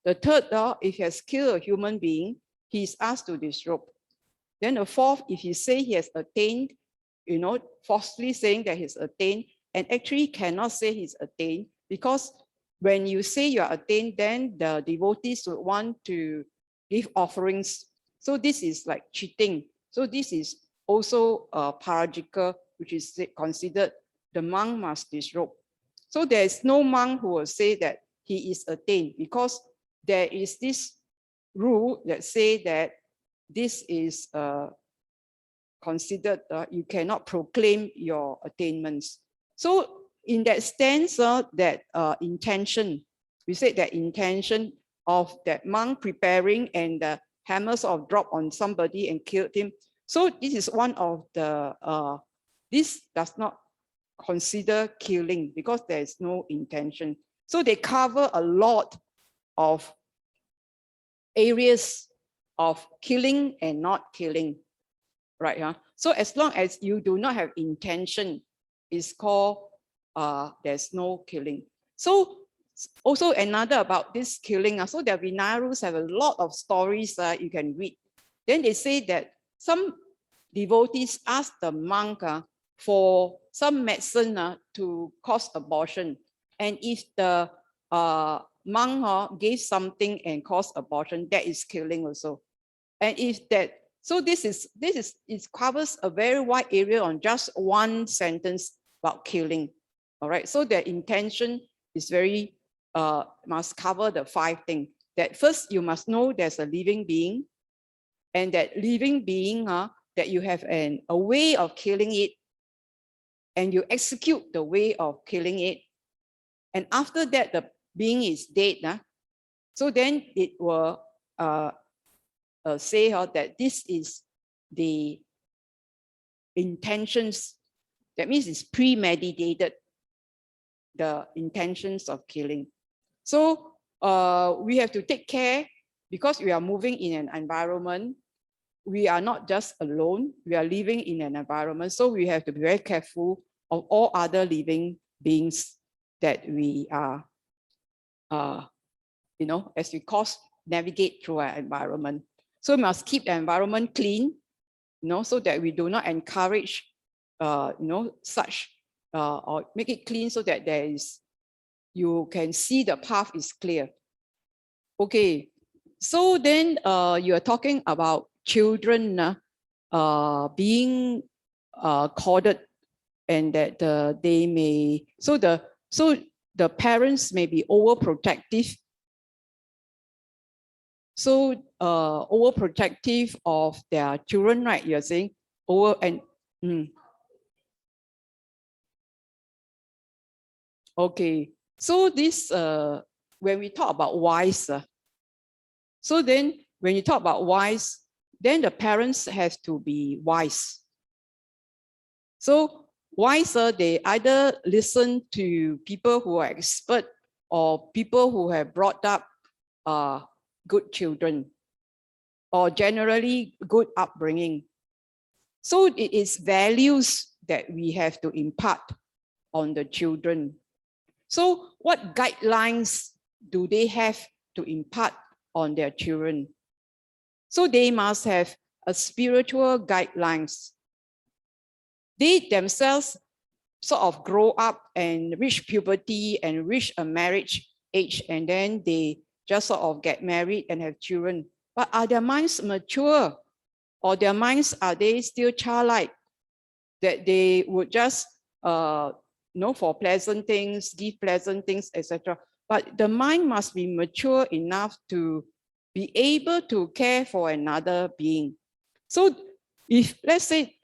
Speaker 1: The third, if he has killed a human being, he is asked to disrobe. Then the fourth, if he say he has attained, falsely saying that he's attained, and actually cannot say he's attained, because when you say you are attained, then the devotees would want to give offerings. So this is like cheating. So this is also parajika, which is considered the monk must disrobe. So there is no monk who will say that he is attained, because there is this rule that say that this is considered, you cannot proclaim your attainments. So in that stance, that intention, we said that intention of that monk preparing and the hammer sort of dropped on somebody and killed him. So this is one of the, this does not consider killing because there is no intention. So they cover a lot of areas of killing and not killing, right? Huh? So as long as you do not have intention, it's called there's no killing. So also another about this killing, so the Vinayas have a lot of stories you can read. Then they say that some devotees ask the monk for some medicine to cause abortion. And if the monk gave something and caused abortion, that is killing also. And if that, so it covers a very wide area on just one sentence about killing. All right, so the intention is very, must cover the 5 things. That first, you must know there's a living being, and that living being, that you have a way of killing it, and you execute the way of killing it. And after that, the being is dead. So then it will say that this is the intentions. That means it's premeditated, the intentions of killing. So we have to take care, because we are moving in an environment. We are not just alone, we are living in an environment. So we have to be very careful of all other living beings that we are, as we navigate through our environment. So we must keep the environment clean, so that we do not encourage, such, or make it clean so that there is, you can see the path is clear. Okay, so then you are talking about children being courted, and that they may, so the parents may be overprotective. So overprotective of their children, right? You're saying over and okay. So this when we talk about wise, so then when you talk about wise, then the parents have to be wise. So wiser, they either listen to people who are expert or people who have brought up good children, or generally good upbringing. So it is values that we have to impart on the children. So what guidelines do they have to impart on their children? So they must have a spiritual guidelines. They themselves sort of grow up and reach puberty and reach a marriage age, and then they just sort of get married and have children. But are their minds mature, or their minds, are they still childlike, that they would just for pleasant things, give pleasant things, etc. But the mind must be mature enough to be able to care for another being. So if, let's say,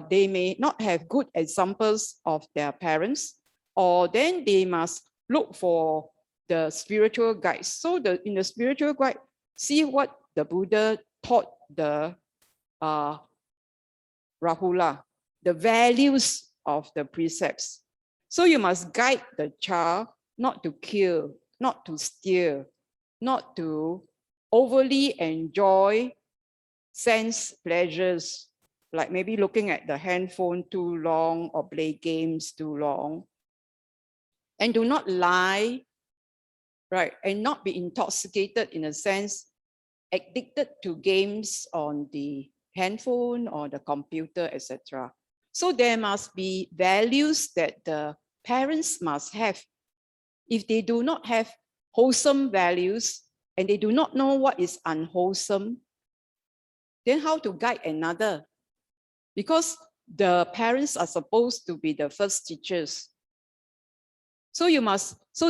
Speaker 1: they may not have good examples of their parents, or then they must look for the spiritual guides. So in the spiritual guide, see what the Buddha taught the Rahula, the values of the precepts. So you must guide the child not to kill, not to steal, not to overly enjoy sense pleasures, like maybe looking at the handphone too long or play games too long. and do not lie, right? And not be intoxicated in a sense, addicted to games on the handphone or the computer, etc. So there must be values that the parents must have. If they do not have wholesome values and they do not know what is unwholesome, then how to guide another? Because the parents are supposed to be the first teachers. So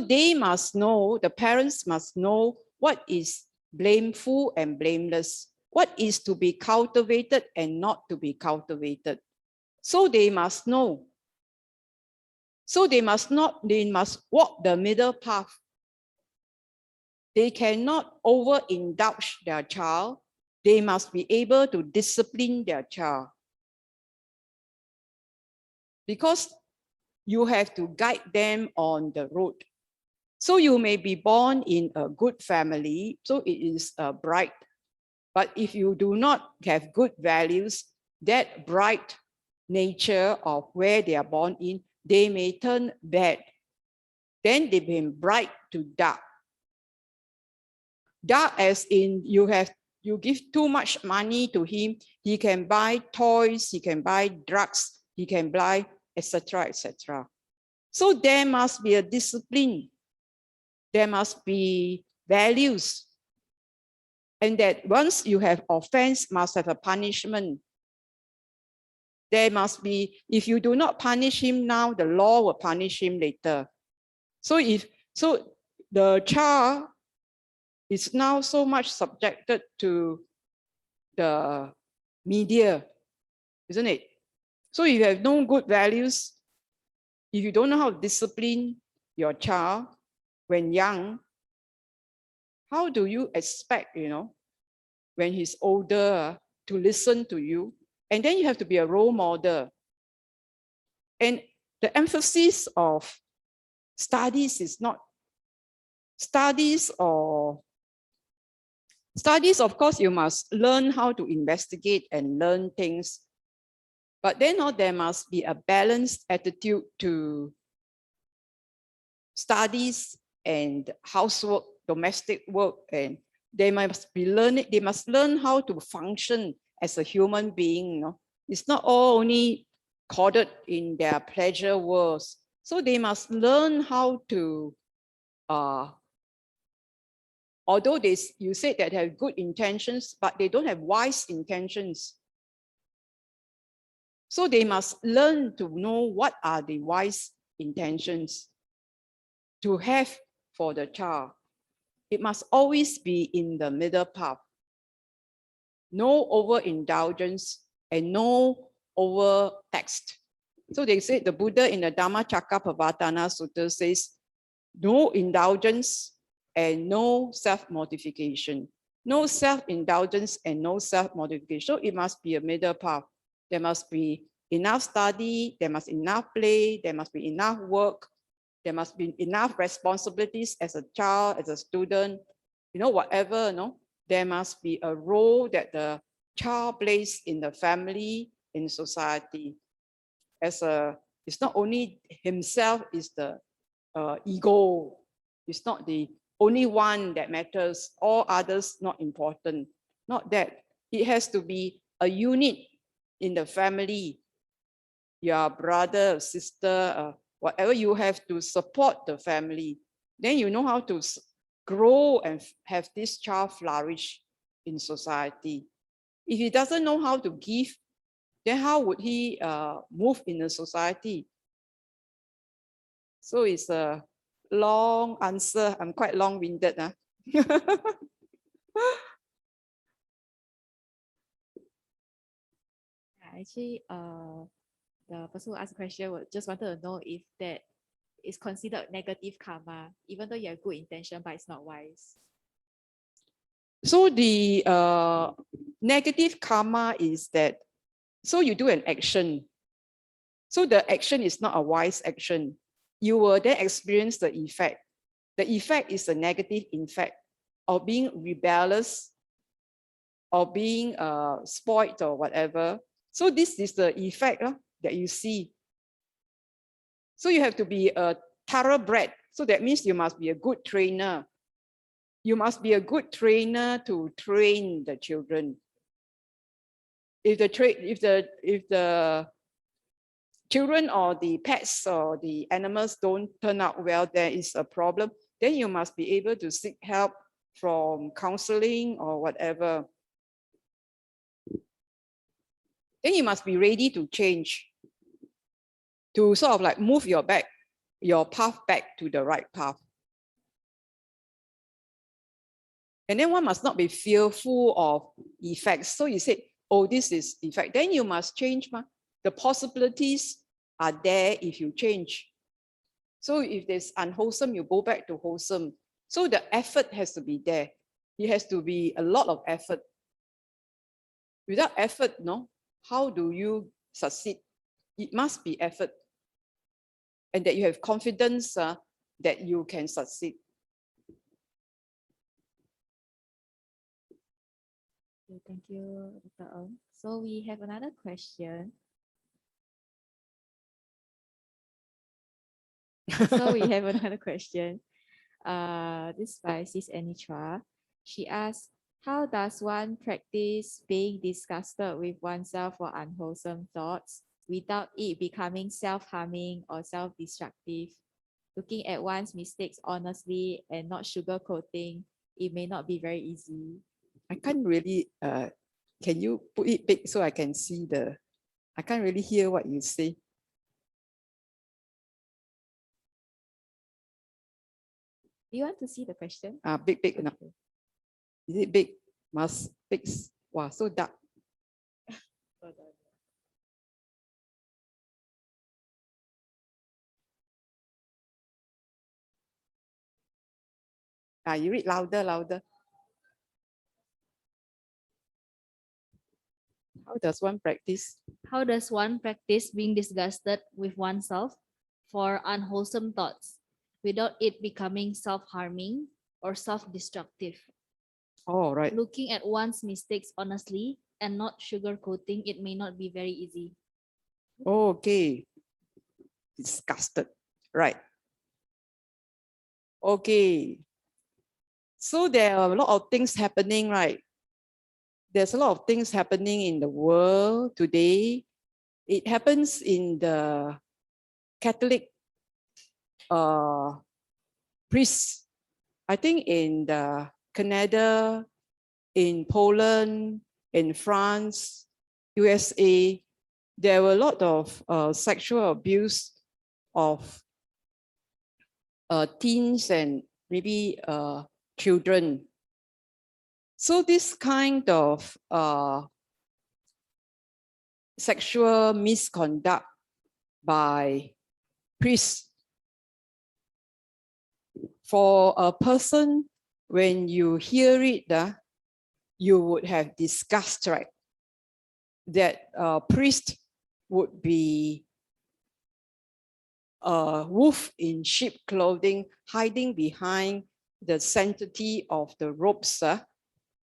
Speaker 1: they must know, the parents must know what is blameful and blameless, what is to be cultivated and not to be cultivated. So they must know. So they must walk the middle path. They cannot overindulge their child. They must be able to discipline their child. Because you have to guide them on the road. So you may be born in a good family, so it is bright. But if you do not have good values, that bright nature of where they are born in, they may turn bad. Then they become bright to dark. Dark as in you give too much money to him, he can buy toys, he can buy drugs, he can buy, etc., etc. So there must be a discipline. There must be values. And that once you have offense, must have a punishment. There must be, if you do not punish him now, the law will punish him later. So the child is now so much subjected to the media, isn't it? So if you have no good values, if you don't know how to discipline your child when young, how do you expect, when he's older to listen to you? And then you have to be a role model. And the emphasis of studies is not studies, of course, you must learn how to investigate and learn things. But then there must be a balanced attitude to studies and housework, domestic work, and they must learn how to function as a human being. It's not all only coded in their pleasure worlds. So they must learn how to, although you say that they have good intentions, but they don't have wise intentions. So they must learn to know what are the wise intentions to have for the child. It must always be in the middle path. No overindulgence and no over text. So they say the Buddha in the Dhammacakkappavattana Sutta says, no indulgence and no self-mortification. No self-indulgence and no self-mortification. So it must be a middle path. There must be enough study, there must be enough play, there must be enough work, there must be enough responsibilities as a child, as a student, whatever, there must be a role that the child plays in the family, in society. It's not only himself is the ego. It's not the only one that matters, all others not important. Not that. It has to be a unit in the family. Your brother, sister, whatever, you have to support the family. Then you know how to grow and have this child flourish in society. If he doesn't know how to give, then how would he move in a society? So it's a long answer. I'm quite long-winded.
Speaker 3: Actually, the person who asked the question just wanted to know if that is considered negative karma, even though you have good intention, but it's not wise.
Speaker 1: So the negative karma is that, so you do an action. So the action is not a wise action. You will then experience the effect. The effect is a negative effect of being rebellious or being spoiled or whatever. So this is the effect that you see. So you have to be a thoroughbred. So that means you must be a good trainer. You must be a good trainer to train the children. If the children or the pets or the animals don't turn out well, there is a problem, then you must be able to seek help from counseling or whatever. Then you must be ready to change, to sort of like move your path back to the right path. And then one must not be fearful of effects. So you say, oh, this is effect. Then you must change. The possibilities are there if you change. So if there's unwholesome, you go back to wholesome. So the effort has to be there. It has to be a lot of effort. Without effort, no, how do you succeed? It must be effort. And that you have confidence that you can succeed.
Speaker 3: Okay, thank you, Dr. Ng. So we have another question. So we have another question. This by Sis Anitra. She asks, how does one practice being disgusted with oneself for unwholesome thoughts without it becoming self-harming or self-destructive? Looking at one's mistakes honestly and not sugarcoating, it may not be very easy.
Speaker 1: I can't really, can you put it big so I can see I can't really hear what you say.
Speaker 3: Do you want to see the question?
Speaker 1: Big enough.
Speaker 3: Okay.
Speaker 1: Is it big? Must big. Wow, so dark. You read louder. How does one practice?
Speaker 4: How does one practice being disgusted with oneself for unwholesome thoughts without it becoming self-harming or self-destructive?
Speaker 1: Oh, right.
Speaker 4: Looking at one's mistakes honestly and not sugarcoating, it may not be very easy.
Speaker 1: Okay. Disgusted. Right. Okay. So there are a lot of things happening, right? There's a lot of things happening in the world today. It happens in the Catholic priests. I think in the Canada, in Poland, in France, USA, there were a lot of sexual abuse of teens and maybe children. So this kind of sexual misconduct by priests, for a person, when you hear it, you would have disgust, right? That priest would be a wolf in sheep clothing, hiding behind the sanctity of the robes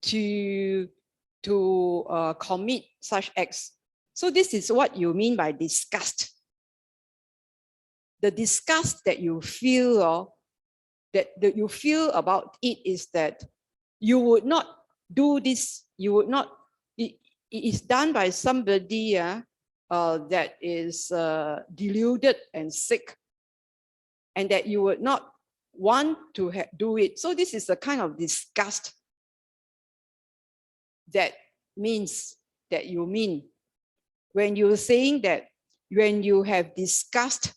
Speaker 1: to commit such acts. So this is what you mean by disgust. The disgust that you feel, that you feel about it is that you would not do this. You would not. It is done by somebody that is deluded and sick, and that you would not want to do it. So this is the kind of disgust that means that you mean when you're saying that when you have disgust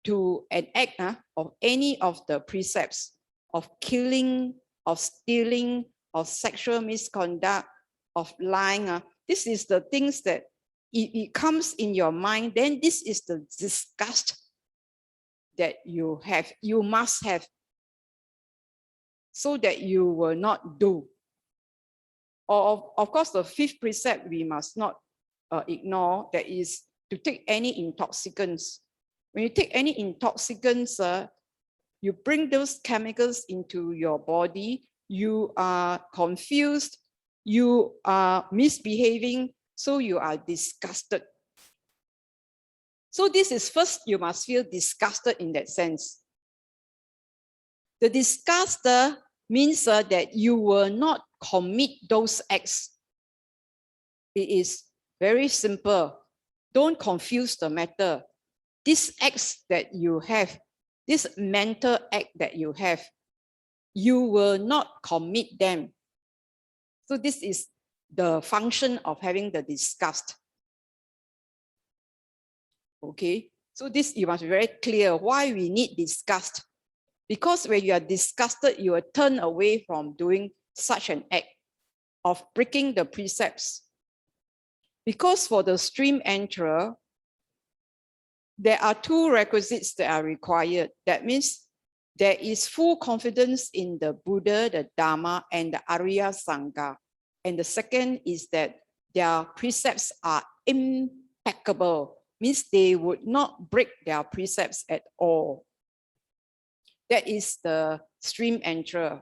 Speaker 1: to an act of any of the precepts of killing, of stealing, of sexual misconduct, of lying, this is the things that it comes in your mind, then this is the disgust that you have, you must have, so that you will not do. Or of course, the fifth precept we must not ignore, that is to take any intoxicants. When you take any intoxicants, you bring those chemicals into your body, you are confused, you are misbehaving, so you are disgusted. So this is first, you must feel disgusted in that sense. The disguster means that you will not commit those acts. It is very simple. Don't confuse the matter. These acts that you have, this mental act that you have, you will not commit them. So this is the function of having the disgust. Okay, so this you must be very clear why we need disgust. Because when you are disgusted, you will turn away from doing such an act of breaking the precepts. Because for the stream enterer, there are two requisites that are required. That means there is full confidence in the Buddha, the Dharma, and the Arya Sangha. And the second is that their precepts are impeccable, means they would not break their precepts at all. That is the stream enterer.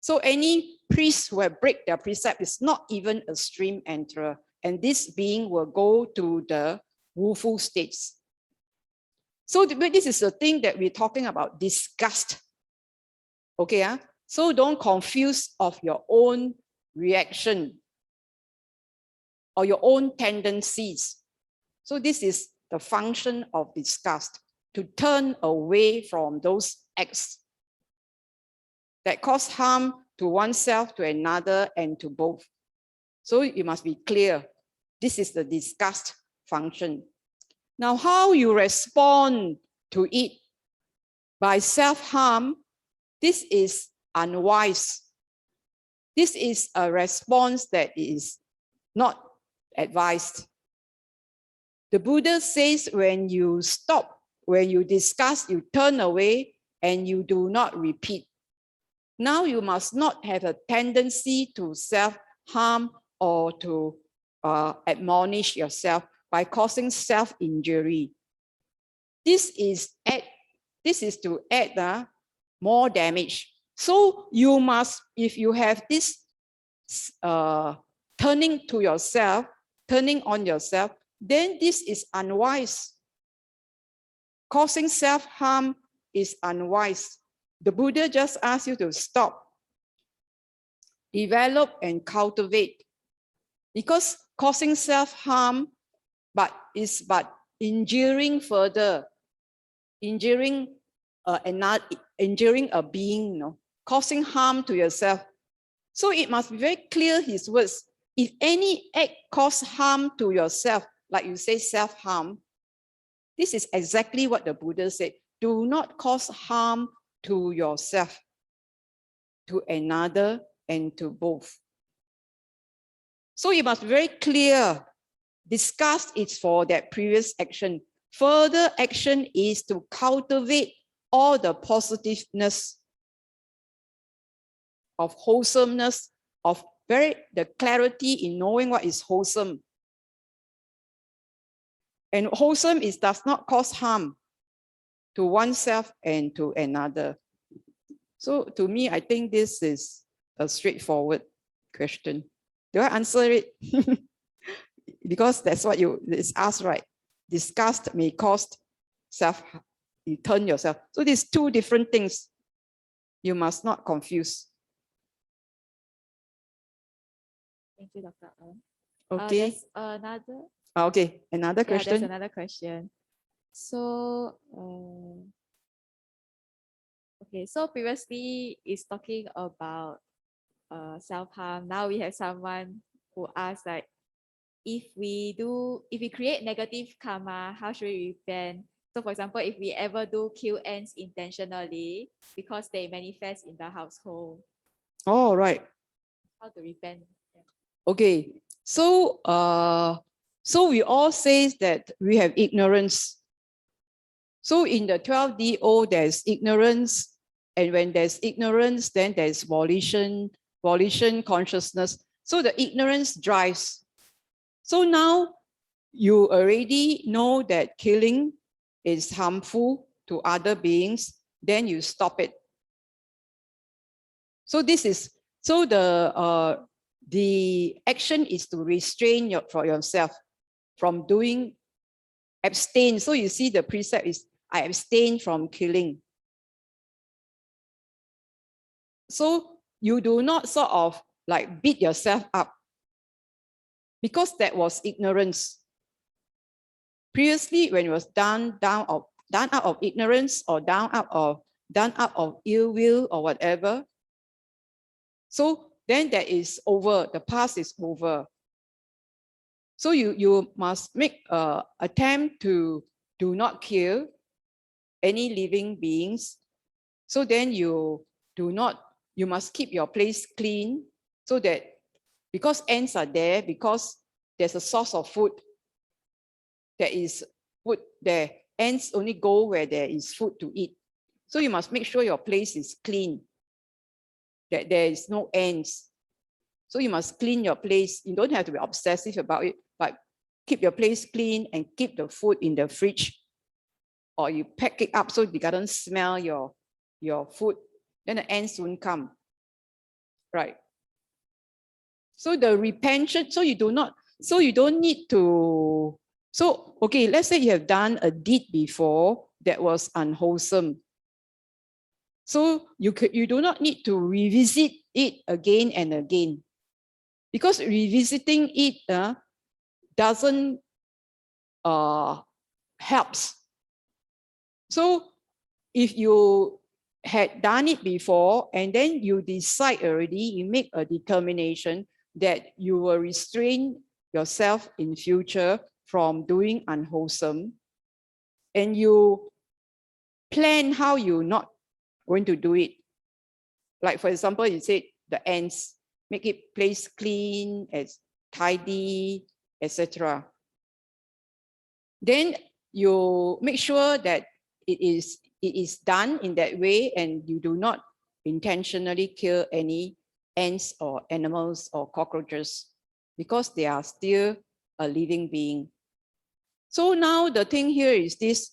Speaker 1: So any priest who have break their precept is not even a stream enterer. And this being will go to the woeful states. So this is the thing that we're talking about, disgust. Okay, so don't confuse of your own reaction or your own tendencies. So this is the function of disgust, to turn away from those acts that cause harm to oneself, to another, and to both. So you must be clear. This is the disgust function. Now, how you respond to it by self-harm, this is unwise. This is a response that is not advised. The Buddha says when you stop, when you disgust, you turn away and you do not repeat. Now you must not have a tendency to self-harm or to admonish yourself by causing self-injury. This is to add more damage. So you must, if you have this turning to yourself, turning on yourself, then this is unwise. Causing self-harm is unwise. The Buddha just asked you to stop, develop and cultivate. Because causing self-harm is injuring further, injuring a being, causing harm to yourself. So it must be very clear his words. If any act cause harm to yourself, like you say self-harm, this is exactly what the Buddha said. Do not cause harm to yourself, to another, and to both. So you must be very clear. Disgust is for that previous action. Further action is to cultivate all the positiveness of wholesomeness, of the clarity in knowing what is wholesome. And wholesome does not cause harm to oneself and to another. So to me, I think this is a straightforward question. Do I answer it? Because that's what it's asked, right? Disgust may cause you turn yourself. So these two different things. You must not confuse.
Speaker 3: Thank you, Dr. Ng.
Speaker 1: Okay.
Speaker 3: There's another.
Speaker 1: Okay, another question.
Speaker 3: There's another question. So, okay, so previously is talking about self-harm. Now we have someone who asks like, if we create negative karma, how should we repent? So for example, if we ever do kill ants intentionally because they manifest in the household.
Speaker 1: Oh, right.
Speaker 3: How to repent?
Speaker 1: Okay, so so we all say that we have ignorance. So in the 12DO, there's ignorance, and when there's ignorance, then there's volition, consciousness. So the ignorance drives. So now you already know that killing is harmful to other beings, then you stop it. So the action is to restrain for yourself from doing, abstain. So you see the precept is, I abstain from killing. So you do not sort of like beat yourself up, because that was ignorance. Previously, when it was done out of ignorance, or done out of ill will or whatever, so then that is over, the past is over. So you must make an attempt to do not kill any living beings. So then you must keep your place clean, so that, because ants are there, because there's a source of food, there is food there. Ants only go where there is food to eat. So you must make sure your place is clean, that there is no ants. So you must clean your place. You don't have to be obsessive about it, but keep your place clean and keep the food in the fridge, or you pack it up so they don't smell your food. Then the ants won't come, right? So the repentance, so you don't need to. So, okay, let's say you have done a deed before that was unwholesome. So you do not need to revisit it again and again, because revisiting it doesn't helps. So if you had done it before and then you decide already, you make a determination that you will restrain yourself in future from doing unwholesome, and you plan how you're not going to do it. Like, for example, you said the ants, make it place clean, as tidy, etc. Then you make sure that it is done in that way, and you do not intentionally kill any ants or animals or cockroaches, because they are still a living being. So now the thing here is this: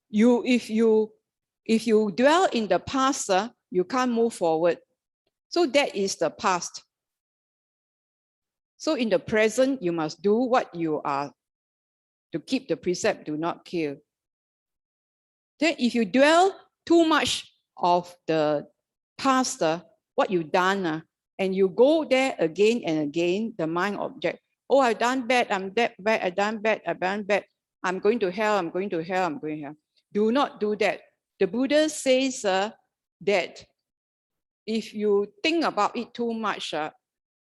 Speaker 1: if you dwell in the past, you can't move forward. So that is the past. So in the present, you must do what you are to keep the precept, do not kill. Then if you dwell too much of the past, what you've done, and you go there again and again, the mind object, oh, I've done bad, I'm that bad, I've done bad, I'm going to hell, I'm going to hell, I'm going to hell. Do not do that. The Buddha says that if you think about it too much,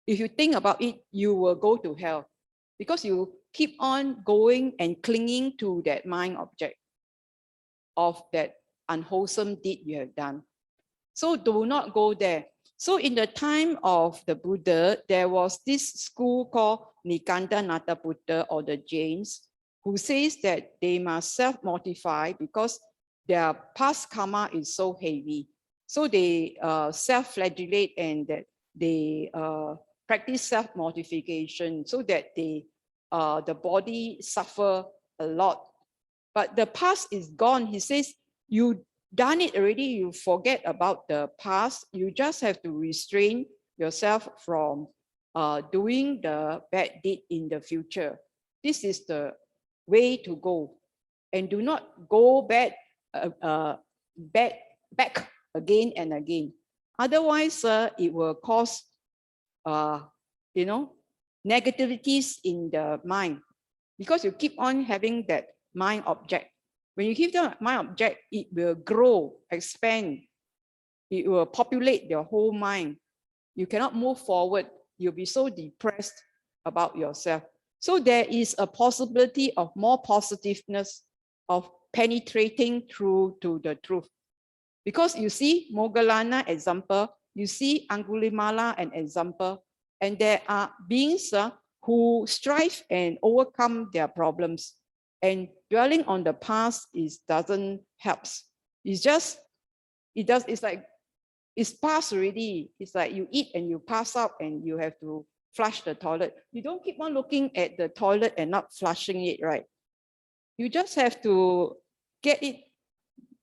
Speaker 1: if you think about it, you will go to hell, because you keep on going and clinging to that mind object of that unwholesome deed you have done. So do not go there. So in the time of the Buddha, there was this school called Nikanda Buddha, or the Jains, who says that they must self-mortify because their past karma is so heavy. So they self-flagellate, and that they practice self-mortification, so that the body suffer a lot. But the past is gone. He says, you done it already, you forget about the past. You just have to restrain yourself from doing the bad deed in the future. This is the way to go. And do not go back again and again. Otherwise, it will cause negativities in the mind, because you keep on having that mind object. When you keep the mind object, it will grow, expand. It will populate your whole mind. You cannot move forward. You'll be so depressed about yourself. So there is a possibility of more positiveness, of penetrating through to the truth. Because you see Moggallana example, you see Angulimala an example, and there are beings who strive and overcome their problems. And dwelling on the past doesn't help. It's like it's past already. It's like you eat and you pass out and you have to flush the toilet. You don't keep on looking at the toilet and not flushing it, right? You just have to get it,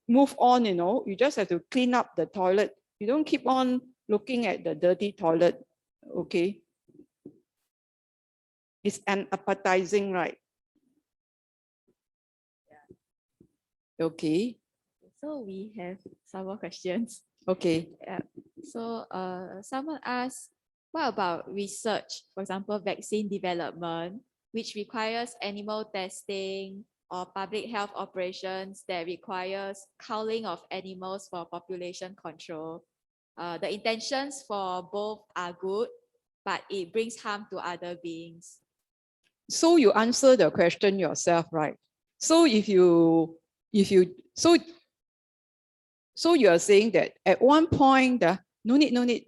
Speaker 1: move on, you just have to clean up the toilet. You don't keep on looking at the dirty toilet, okay? It's unappetizing, right?
Speaker 3: Yeah.
Speaker 1: Okay.
Speaker 3: So we have some more questions.
Speaker 1: Okay.
Speaker 3: So someone asked, what about research, for example, vaccine development, which requires animal testing or public health operations that requires culling of animals for population control? The intentions for both are good, but it brings harm to other beings.
Speaker 1: So you answer the question yourself, right? So so you are saying that at one point, no need, no need,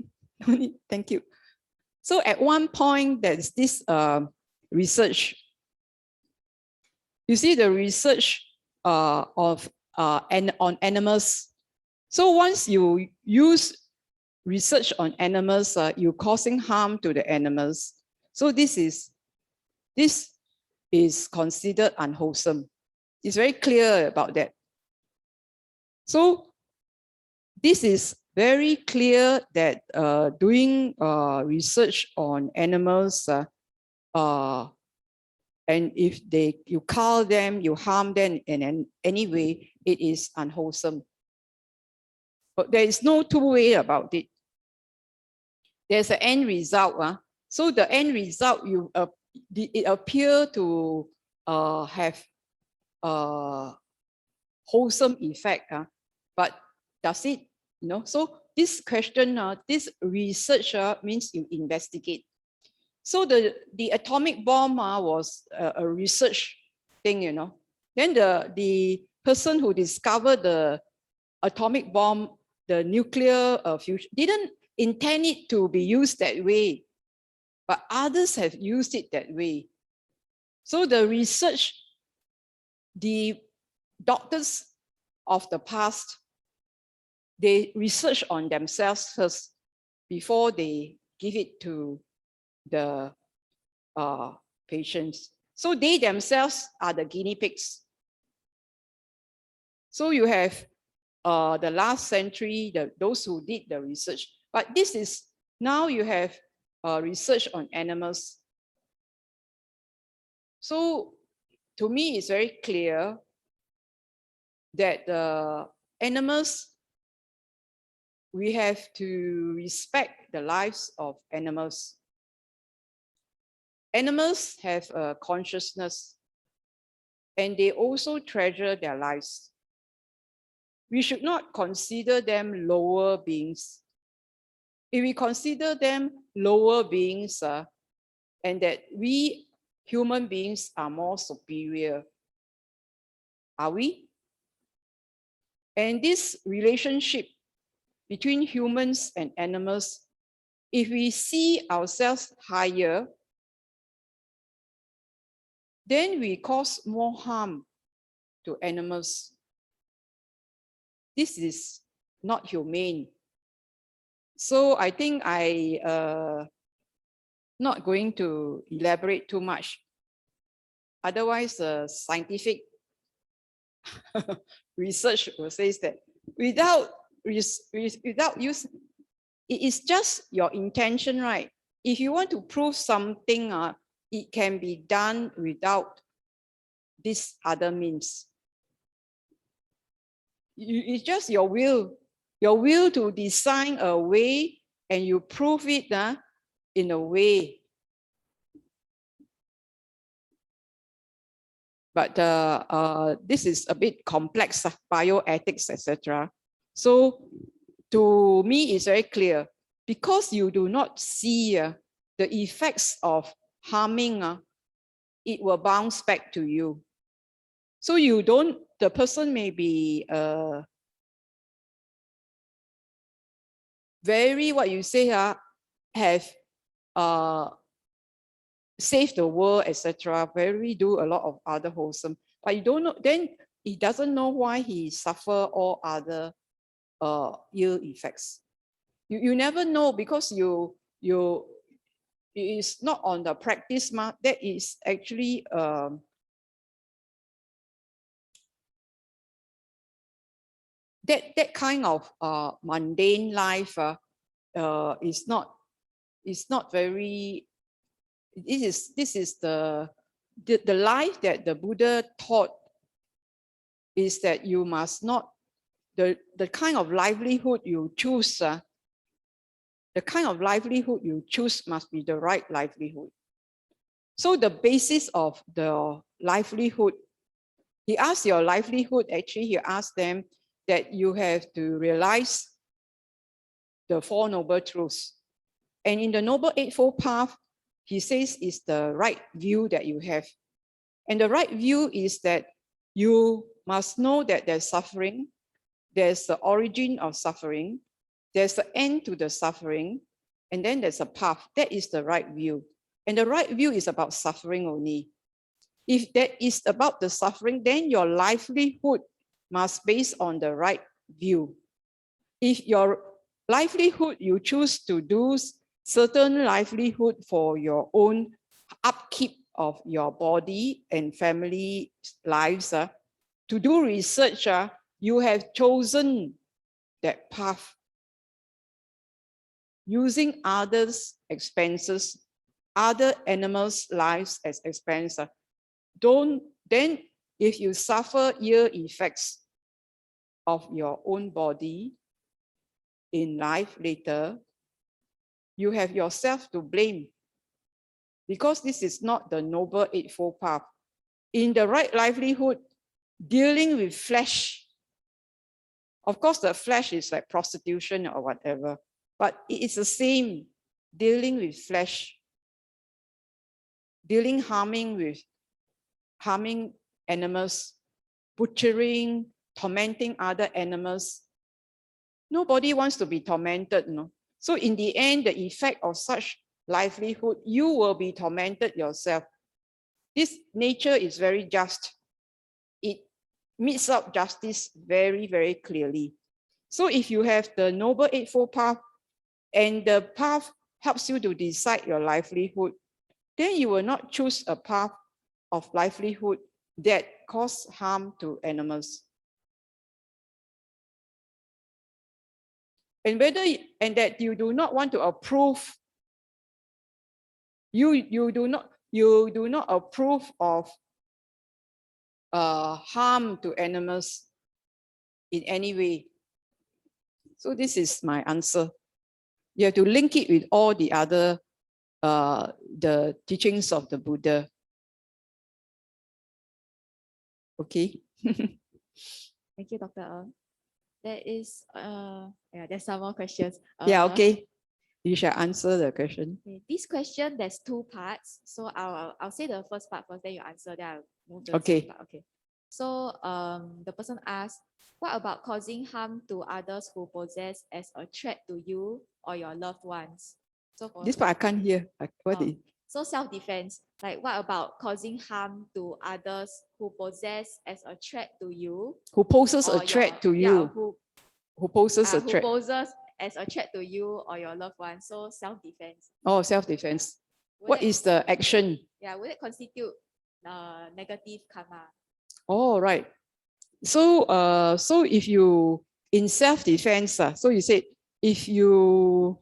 Speaker 1: thank you. So at one point, there's this research. You see the research on animals. So once you use research on animals, you're causing harm to the animals. So this is considered unwholesome. It's very clear about that. So this is very clear that doing research on animals, and if you cull them, you harm them in any way, it is unwholesome. But there is no two way about it. There's an end result. So the end result, it appear to have a wholesome effect. But does it? So this question, this research means you investigate. So the atomic bomb was a research thing, Then the person who discovered the atomic bomb, the nuclear fusion, didn't intend it to be used that way, but others have used it that way. So the research, the doctors of the past, they research on themselves first before they give it to the patients. So they themselves are the guinea pigs. So you have the last century, those who did the research. But this is, now you have research on animals. So to me, it's very clear that animals, we have to respect the lives of animals. Animals have a consciousness, and they also treasure their lives. We should not consider them lower beings. If we consider them lower beings, and that we human beings are more superior, are we? And this relationship between humans and animals, if we see ourselves higher, then we cause more harm to animals. This is not humane. So I think not going to elaborate too much. Otherwise, scientific research will say that without use, it is just your intention, right? If you want to prove something, it can be done without this other means. It's just your will to design a way, and you prove it in a way. But this is a bit complex, bioethics, etc. So to me, it's very clear, because you do not see the effects of harming, it will bounce back to you. So you don't, the person may be very, what you say, have saved the world, etc. Very do a lot of other wholesome, but you don't know, then he doesn't know why he suffer all other ill effects. You never know, because it is not on the practice, that is actually that kind of mundane life is not very. This is the life that the Buddha taught, is that you must not, the kind of livelihood you choose the kind of livelihood you choose must be the right livelihood. So the basis of the livelihood, he asked your livelihood, actually he asked them that you have to realize the Four Noble Truths. And in the Noble Eightfold Path, he says is the right view that you have. And the right view is that you must know that there's suffering, there's the origin of suffering, there's the end to the suffering, and then there's a path. That is the right view. And the right view is about suffering only. If that is about the suffering, then your livelihood must be based on the right view. If your livelihood, you choose to do certain livelihood for your own upkeep of your body and family lives, to do research, you have chosen that path using others' expenses, other animals' lives as expense. Then if you suffer ill effects of your own body in life later, you have yourself to blame, because this is not the Noble Eightfold Path. In the right livelihood, dealing with flesh, of course the flesh is like prostitution or whatever, but it is the same, dealing with flesh, harming animals, butchering, tormenting other animals. Nobody wants to be tormented, no? So in the end, the effect of such livelihood, you will be tormented yourself. This nature is very just. It meets up justice very, very clearly. So if you have the Noble Eightfold Path, and the path helps you to decide your livelihood, then you will not choose a path of livelihood that cause harm to animals. And that you do not want to approve, you do not approve of harm to animals in any way. So this is my answer. You have to link it with all the other the teachings of the Buddha. Okay.
Speaker 3: Thank you, Dr. Ng. There is, there's some more questions.
Speaker 1: Yeah, okay. You shall answer the question.
Speaker 3: Okay, this question, there's two parts. So I'll say the first part first, then you answer, then I'll move to the second part. Okay. So the person asked, what about causing harm to others who possess as a threat to you or your loved ones? So for
Speaker 1: This part I can't hear.
Speaker 3: So self-defense, like what about causing harm to others who possess as a threat to you?
Speaker 1: Who poses a threat to you? Who poses a threat?
Speaker 3: Who poses as a threat to you or your loved one. So self-defense.
Speaker 1: Oh, self-defense. What is the action?
Speaker 3: Yeah, will it constitute negative karma?
Speaker 1: Oh, right. So so if you in self-defense, so you said if you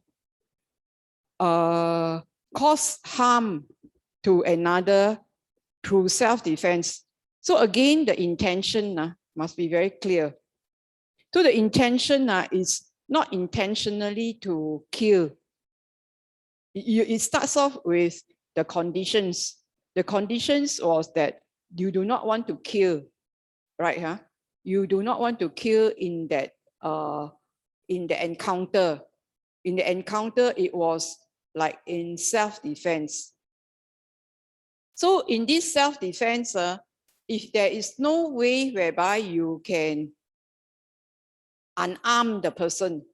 Speaker 1: cause harm to another through self-defense, so again the intention must be very clear. So the intention is not intentionally to kill. It starts off with the conditions. The conditions was that you do not want to kill, right? You do not want to kill in the encounter. In the encounter, it was like in self-defense. So in this self-defense, if there is no way whereby you can unarm the person,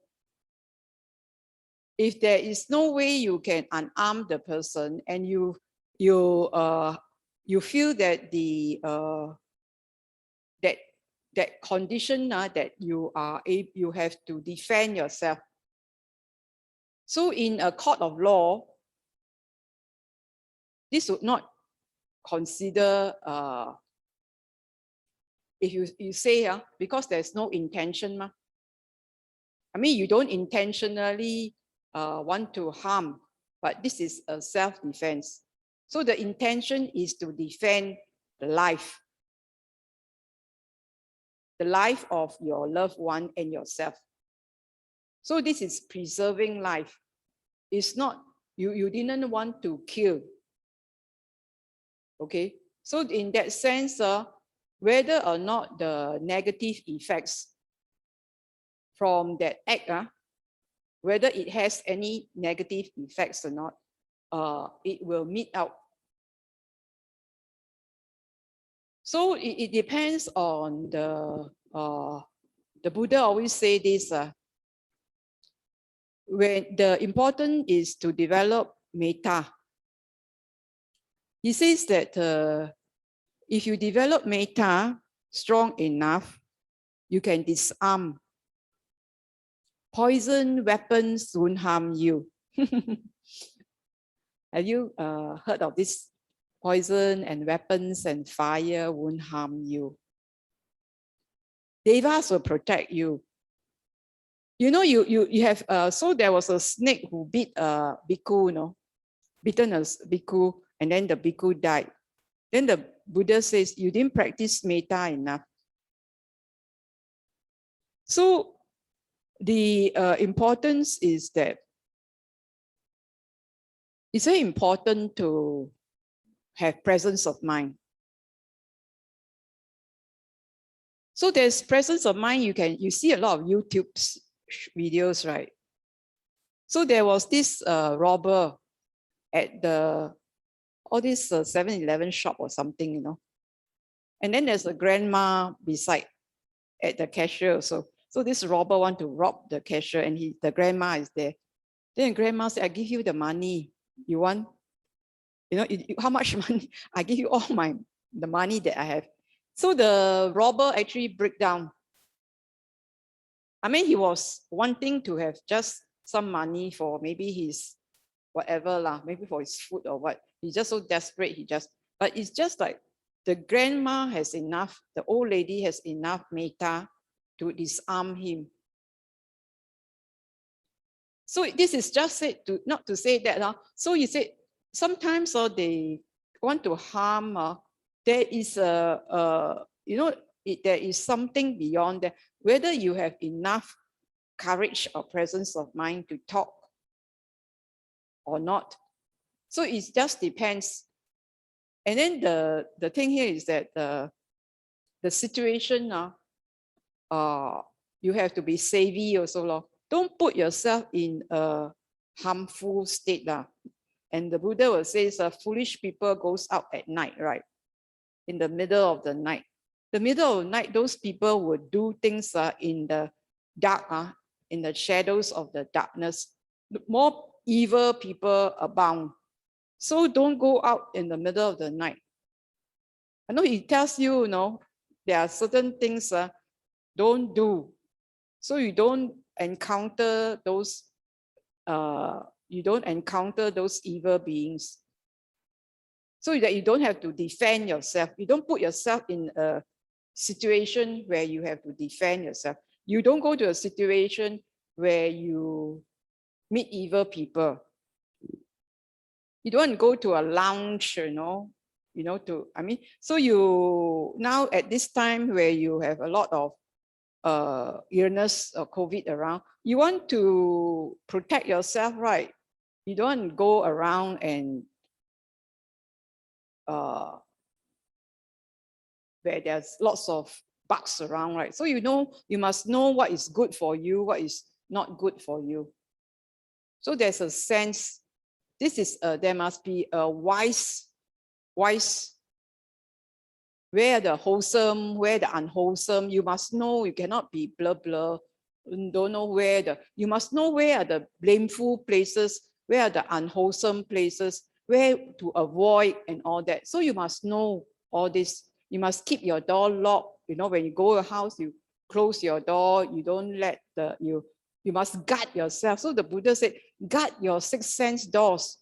Speaker 1: if there is no way you can unarm the person, and you feel that that condition that you have to defend yourself. So in a court of law, this would not consider if you say because there's no intention. I mean, you don't intentionally want to harm, but this is a self-defense. So the intention is to defend the life of your loved one and yourself. So this is preserving life. it's not, you didn't want to kill. Okay, so in that sense, whether or not the negative effects from that act, whether it has any negative effects or not, it will meet out. So it depends on the Buddha always say this, when the important is to develop metta. He says that if you develop metta strong enough, you can disarm. Poison weapons won't harm you. Have you heard of this? Poison and weapons and fire won't harm you. Devas will protect you. You know, you have, so there was a snake who bit a bhikkhu, bitten a bhikkhu, and then the bhikkhu died. Then the Buddha says, you didn't practice metta enough. So the importance is that it's very important to have presence of mind. So there's presence of mind. You see a lot of YouTube videos, right? So there was this robber at all this 7-Eleven shop or something, and then there's a grandma beside at the cashier also. So this robber want to rob the cashier, and the grandma is there. Then the grandma said, I give you the money. You want? How much money? I give you all the money that I have. So the robber actually break down. I mean, he was wanting to have just some money for maybe his whatever lah, maybe for his food or what. He's just so desperate. But it's just like the grandma has enough, the old lady has enough metta to disarm him. So this is just said not to say that. So he said, sometimes they want to harm. There is there is something beyond that. Whether you have enough courage or presence of mind to talk or not. So it just depends. And then the thing here is that the situation, you have to be savvy also. Don't put yourself in a harmful state. And the Buddha will say, foolish people goes out at night, right? In the middle of the night. The middle of the night, those people would do things in the dark, in the shadows of the darkness. More evil people abound. So don't go out in the middle of the night. I know he tells you, there are certain things don't do. So you don't encounter those evil beings. So that you don't have to defend yourself. You don't put yourself in a situation where you have to defend yourself. You don't go to a situation where you meet evil people. You don't go to a lounge, so you now at this time where you have a lot of illness or COVID around, you want to protect yourself, right? You don't go around and where there's lots of bugs around, right? So you must know what is good for you, what is not good for you. So there's a sense, there must be a wise, where the wholesome, where the unwholesome. You must know, you cannot be blah, blah. Don't know you must know where are the blameful places, where are the unwholesome places, where to avoid and all that. So you must know all this. You must keep your door locked. When you go to a house, you close your door. You don't let you must guard yourself. So the Buddha said, guard your sixth sense doors.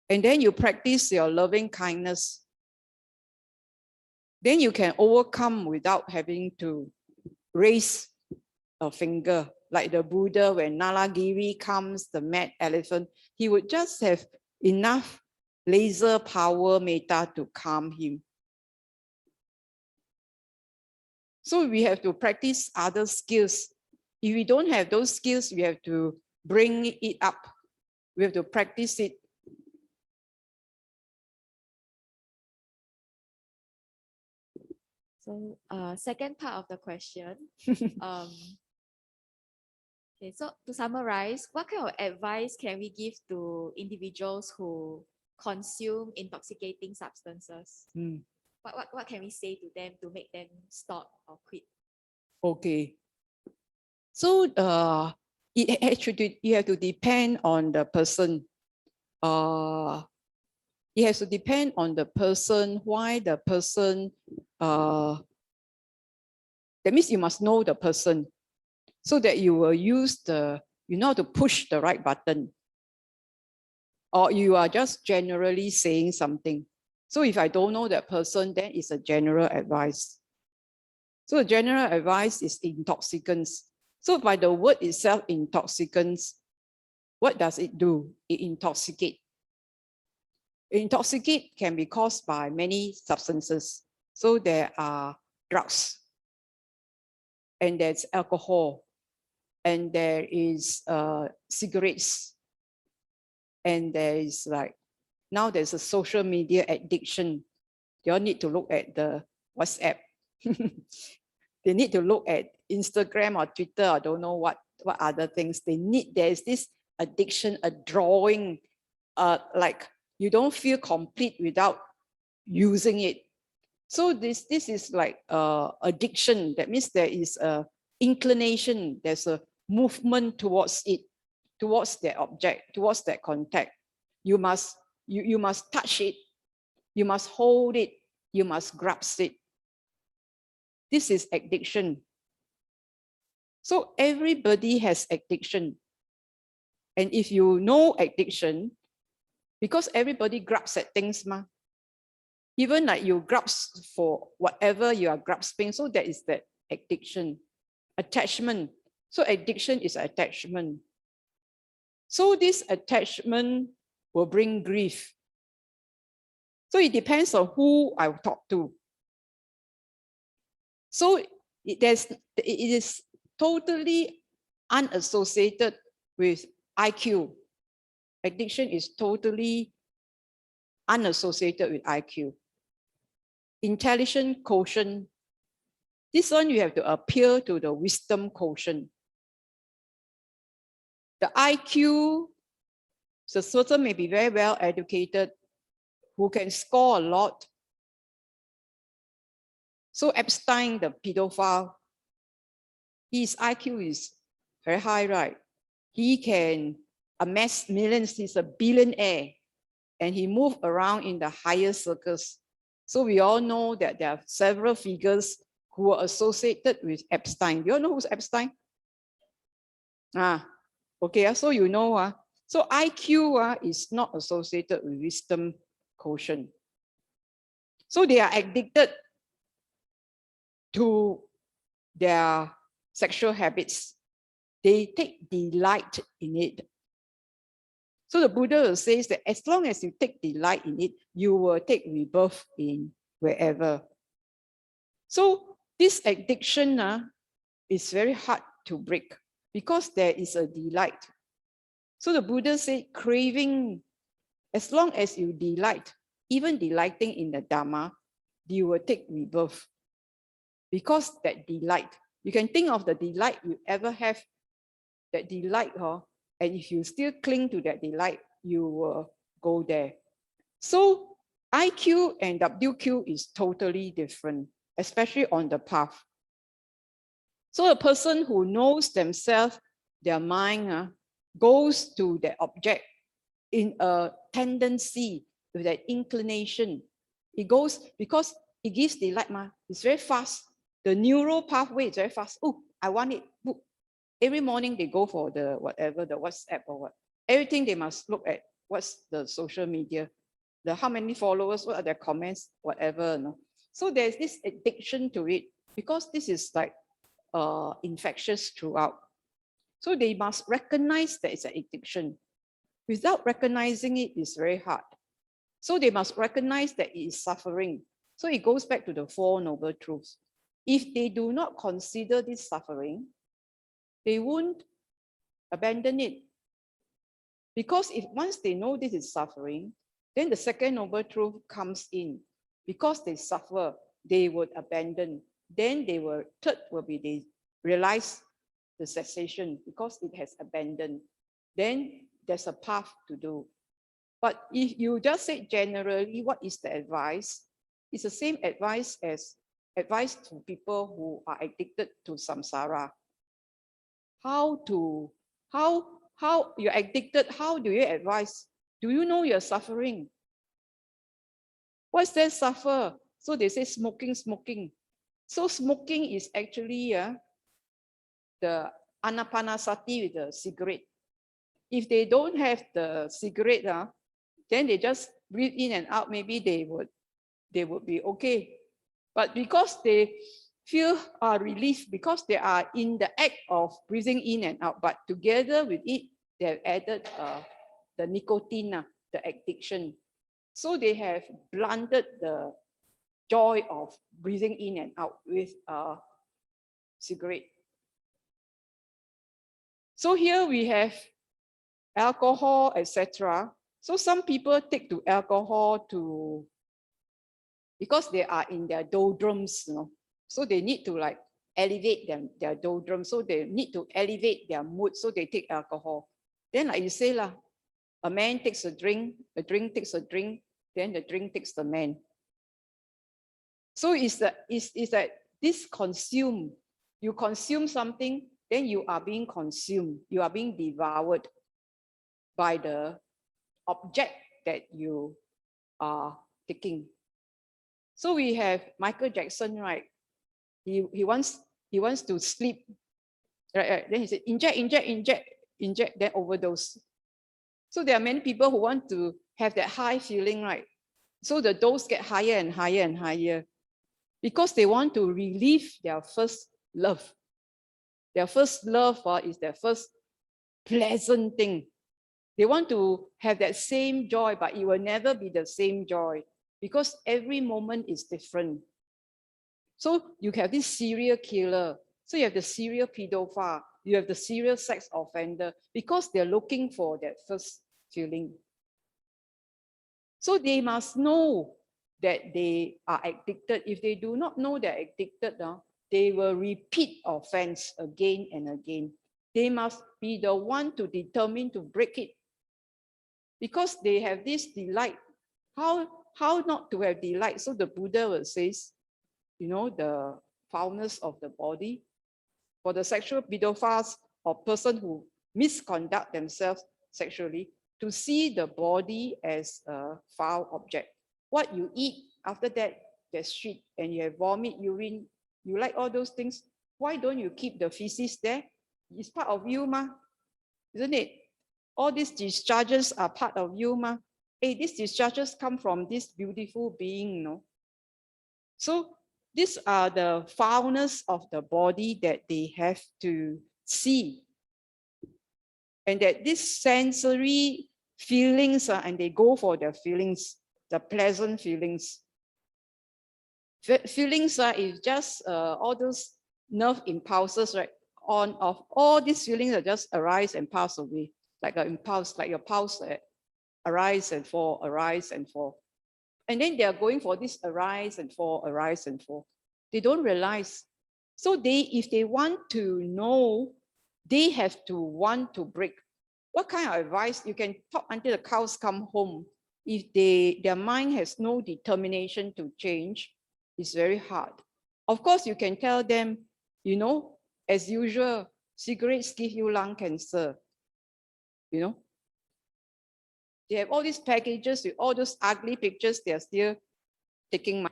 Speaker 1: And then you practice your loving kindness. Then you can overcome without having to raise a finger. Like the Buddha, when Nalagiri comes, the mad elephant, he would just have enough laser power metta to calm him. So we have to practice other skills. If we don't have those skills, we have to bring it up. We have to practice it.
Speaker 3: So second part of the question. Okay, so to summarize, what kind of advice can we give to individuals who consume intoxicating substances?
Speaker 1: Mm.
Speaker 3: What can we say to them to make them stop or quit?
Speaker 1: Okay. So it actually, you have to depend on the person. It has to depend on the person, why the person, that means you must know the person so that you will use you know how to push the right button. Or you are just generally saying something. So if I don't know that person, then it's a general advice. So the general advice is intoxicants. So by the word itself, intoxicants, what does it do? It intoxicates. Intoxicate can be caused by many substances. So there are drugs, and there's alcohol, and there is cigarettes, and there is now there's a social media addiction. You all need to look at the WhatsApp. They need to look at Instagram or Twitter, I don't know what other things they need. There's this addiction, a drawing, like you don't feel complete without using it. So this is like addiction. That means there is a inclination, there's a movement towards it, towards that object, towards that contact. You must touch it, you must hold it, you must grasp it. This is addiction. So everybody has addiction. And if you know addiction, because everybody grabs at things, even like you grasp for whatever you are grasping, so that is that addiction. Attachment. So addiction is attachment. So this attachment will bring grief. So it depends on who I talk to. So it is totally unassociated with IQ. Addiction is totally unassociated with IQ. Intelligent quotient. This one you have to appeal to the wisdom quotient. The IQ, the person may be very well educated, who can score a lot. So Epstein, the pedophile, his IQ is very high, right? He can amass millions, he's a billionaire, and he moved around in the higher circles. So we all know that there are several figures who are associated with Epstein. You all know who's Epstein? Okay, so you know. So IQ is not associated with wisdom quotient. So they are addicted to their sexual habits. They take delight in it. So the Buddha says that as long as you take delight in it, you will take rebirth in wherever. So this addiction is very hard to break because there is a delight. So the Buddha said, craving, as long as you delight, even delighting in the Dharma, you will take rebirth. Because that delight, you can think of the delight you ever have, that delight, and if you still cling to that delight, you will go there. So IQ and WQ is totally different, especially on the path. So a person who knows themselves, their mind, goes to the object in a tendency, with that inclination. It goes because it gives delight, it's very fast. The neural pathway is very fast. Oh, I want it. Book. Every morning they go for the whatever, the WhatsApp or what. Everything they must look at what's the social media, the how many followers, what are their comments, whatever. No? So there's this addiction to it because this is like infectious throughout. So they must recognize that it's an addiction. Without recognizing it, it's very hard. So they must recognize that it is suffering. So it goes back to the Four Noble Truths. If they do not consider this suffering, they won't abandon it. Because if once they know this is suffering, then the second noble truth comes in. Because they suffer, they would abandon. Then third will be they realize the cessation because it has abandoned. Then there's a path to do. But if you just say generally, what is the advice? It's the same advice as advice to people who are addicted to samsara. How you're addicted, how do you advise? Do you know you're suffering? What's that suffer? So they say smoking. So smoking is actually the anapanasati with the cigarette. If they don't have the cigarette, then they just breathe in and out, maybe they would be okay. But because they feel relief, because they are in the act of breathing in and out, but together with it, they have added the nicotine, the addiction. So they have blunted the joy of breathing in and out with a cigarette. So here we have alcohol, etc. So some people take to alcohol because they are in their doldrums, so they need to like elevate their doldrums. So they need to elevate their mood. So they take alcohol. Then like you say lah, a man takes a drink takes a drink, then the drink takes the man. So it's that this consume. You consume something, then you are being consumed. You are being devoured by the object that you are taking. So we have Michael Jackson, right? He wants to sleep, right? Then he said, inject, then overdose. So there are many people who want to have that high feeling, right? So the dose get higher and higher and higher because they want to relieve their first love. Their first love is their first pleasant thing. They want to have that same joy, but it will never be the same joy because every moment is different. So you have this serial killer. So you have the serial pedophile. You have the serial sex offender because they're looking for that first feeling. So they must know that they are addicted. If they do not know they're addicted, they will repeat offense again and again. They must be the one to determine to break it because they have this delight. How not to have delight? So the Buddha will say, the foulness of the body. For the sexual pedophiles or person who misconduct themselves sexually, to see the body as a foul object. What you eat, after that, there's shit, and you have vomit, urine, you like all those things. Why don't you keep the feces there? It's part of you, isn't it? All these discharges are part of you, Hey, these discharges come from this beautiful being, So these are the foulness of the body that they have to see. And that these sensory feelings, and they go for the feelings, the pleasant feelings. Feelings is just all those nerve impulses, right? On, off, all these feelings are just arise and pass away. Like an impulse, like your pulse, arise and fall, arise and fall. And then they are going for this arise and fall, arise and fall. They don't realize. So if they want to know, they have to want to break. What kind of advice? You can talk until the cows come home. If their mind has no determination to change, it's very hard. Of course, you can tell them, as usual, cigarettes give you lung cancer. They have all these packages with all those ugly pictures. They are still taking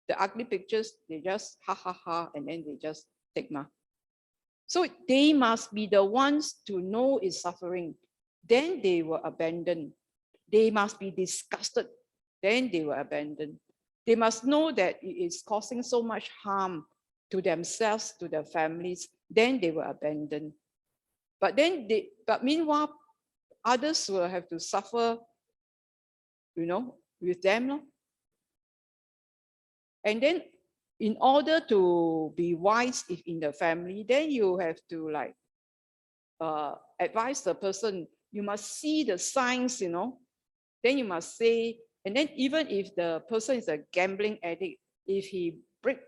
Speaker 1: the ugly pictures. They just ha, and then they just take . So they must be the ones to know is suffering. Then they will abandon. They must be disgusted. Then they will abandon. They must know that it is causing so much harm to themselves, to their families. Then they will abandon. But meanwhile, others will have to suffer, with them. And then in order to be wise if in the family, then you have to advise the person, you must see the signs, you know. Then you must say, and then even if the person is a gambling addict, if he break,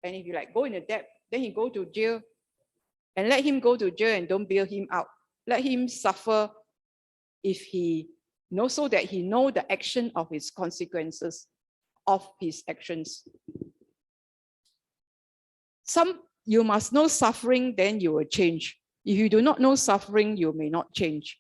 Speaker 1: and if you like go in a debt, then he go to jail, and let him go to jail and don't bail him out. Let him suffer if he knows, so that he know the action of his consequences of his actions. You must know suffering, then you will change. If you do not know suffering, you may not change.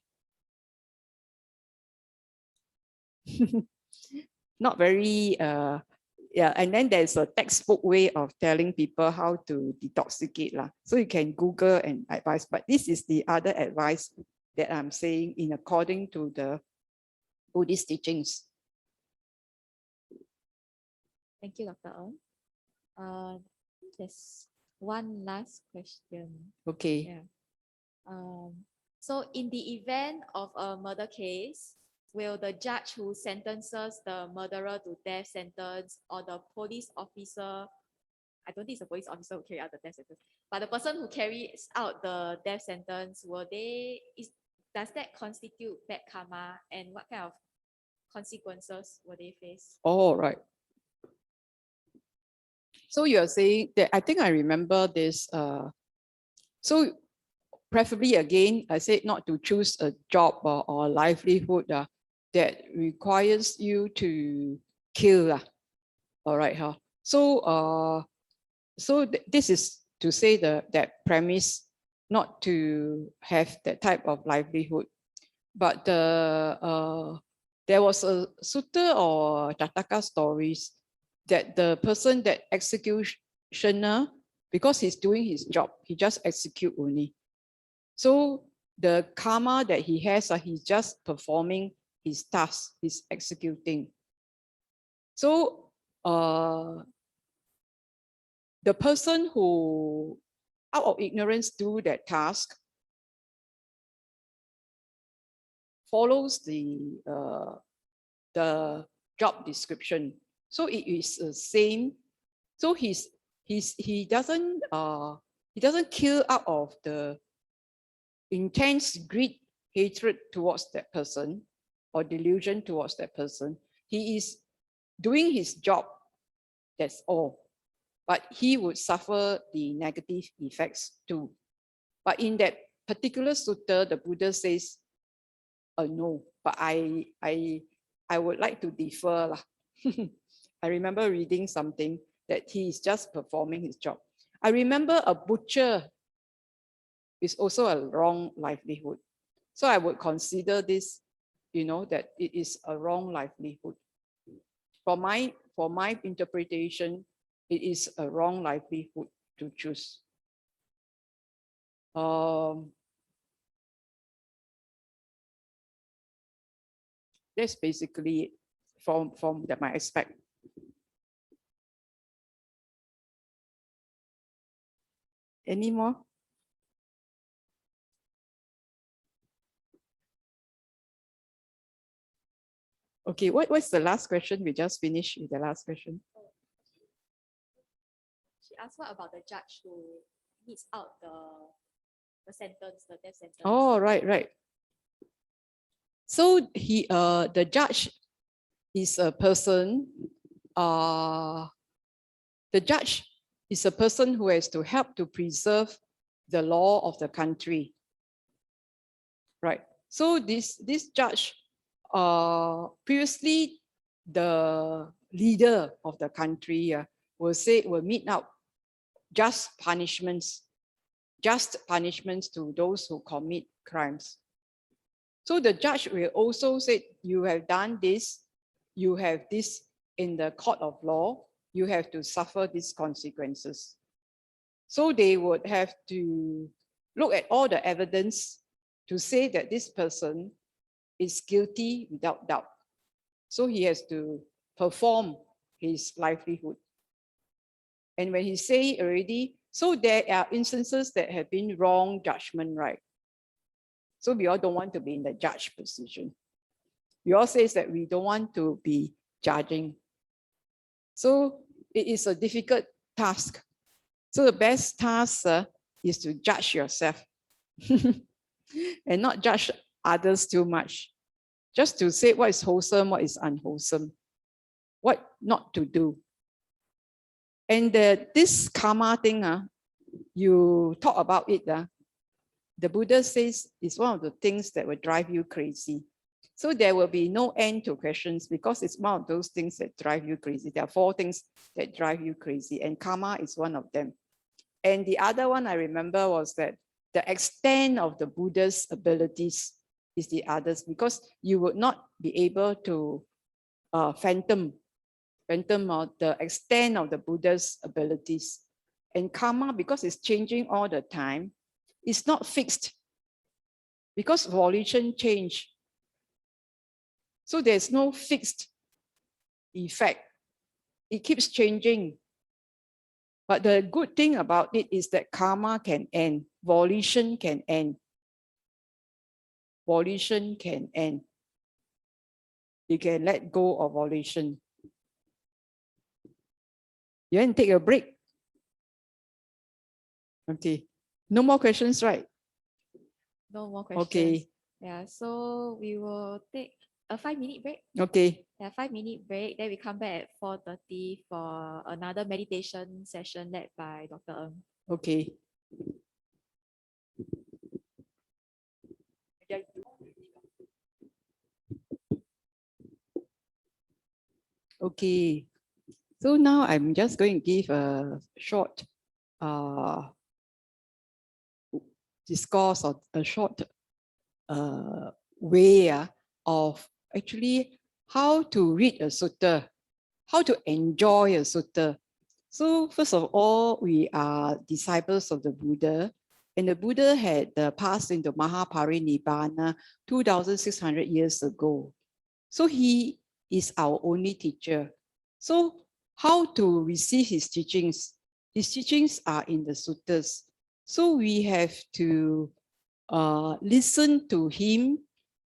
Speaker 1: Not very, yeah, and then there's a textbook way of telling people how to detoxicate lah. So you can Google and advise, but this is the other advice that I'm saying in according to the Buddhist teachings.
Speaker 3: Thank you, Dr. Ng. There's one last question.
Speaker 1: Okay.
Speaker 3: Yeah. So in the event of a murder case, will the judge who sentences the murderer to death sentence, or the police officer, I don't think it's a police officer who carry out the death sentence, but the person who carries out the death sentence, does that constitute bad karma, and what kind of consequences will they face?
Speaker 1: All right. So you're saying that, I think I remember this. So preferably again, I said not to choose a job or livelihood that requires you to kill. All right, huh? So this is to say that premise, not to have that type of livelihood. But there was a sutta or Jataka stories that the person, that executioner, because he's doing his job, he just execute only. So the karma that he has, he's just performing his task, he's executing. So the person who out of ignorance do that task follows the job description. So it is the same. So he doesn't kill out of the intense greed, hatred towards that person, or delusion towards that person. He is doing his job, that's all. But he would suffer the negative effects too. But in that particular sutta, the Buddha says, no, but I would like to differ. I remember reading something that he is just performing his job. I remember a butcher is also a wrong livelihood. So I would consider this, that it is a wrong livelihood. For my interpretation, it is a wrong livelihood to choose. That's basically it from my aspect. Any more? Okay, what's the last question? We just finished with the last question.
Speaker 3: She asked what about the judge who meets out the sentence, the death sentence?
Speaker 1: Oh, right. So the judge is a person. The judge is a person who has to help to preserve the law of the country. Right. So this judge, previously the leader of the country will mete out just punishments to those who commit crimes. So the judge will also say, you have done this, you have this in the court of law, you have to suffer these consequences. So they would have to look at all the evidence to say that this person is guilty without doubt. So he has to perform his livelihood. And when he say already, so there are instances that have been wrong judgment, right? So we all don't want to be in the judge position. We all say that we don't want to be judging. So it is a difficult task. So the best task is to judge yourself and not judge others too much. Just to say what is wholesome, what is unwholesome, what not to do. And this karma thing, you talk about it, the Buddha says it's one of the things that will drive you crazy. So there will be no end to questions because it's one of those things that drive you crazy. There are 4 things that drive you crazy, and karma is one of them. And the other one I remember was that the extent of the Buddha's abilities is the others, because you would not be able to phantom the extent of the Buddha's abilities. And karma, because it's changing all the time, it's not fixed, because volition change. So there's no fixed effect. It keeps changing. But the good thing about it is that karma can end. Volition can end. Volition can end. You can let go of volition. You want to take a break? Okay. No more questions, right?
Speaker 3: No more questions.
Speaker 1: Okay.
Speaker 3: Yeah, so we will take a 5-minute break.
Speaker 1: Okay.
Speaker 3: Yeah, 5-minute break. Then we come back at 4:30 for another meditation session led by Dr. Ng.
Speaker 1: Okay. Okay. So now I'm just going to give a short discourse, or a short way of actually how to read a sutta, how to enjoy a sutta. So first of all, we are disciples of the Buddha, and the Buddha had passed into Mahaparinibbana 2,600 years ago. So he is our only teacher. So how to receive his teachings? His teachings are in the suttas. So we have to listen to him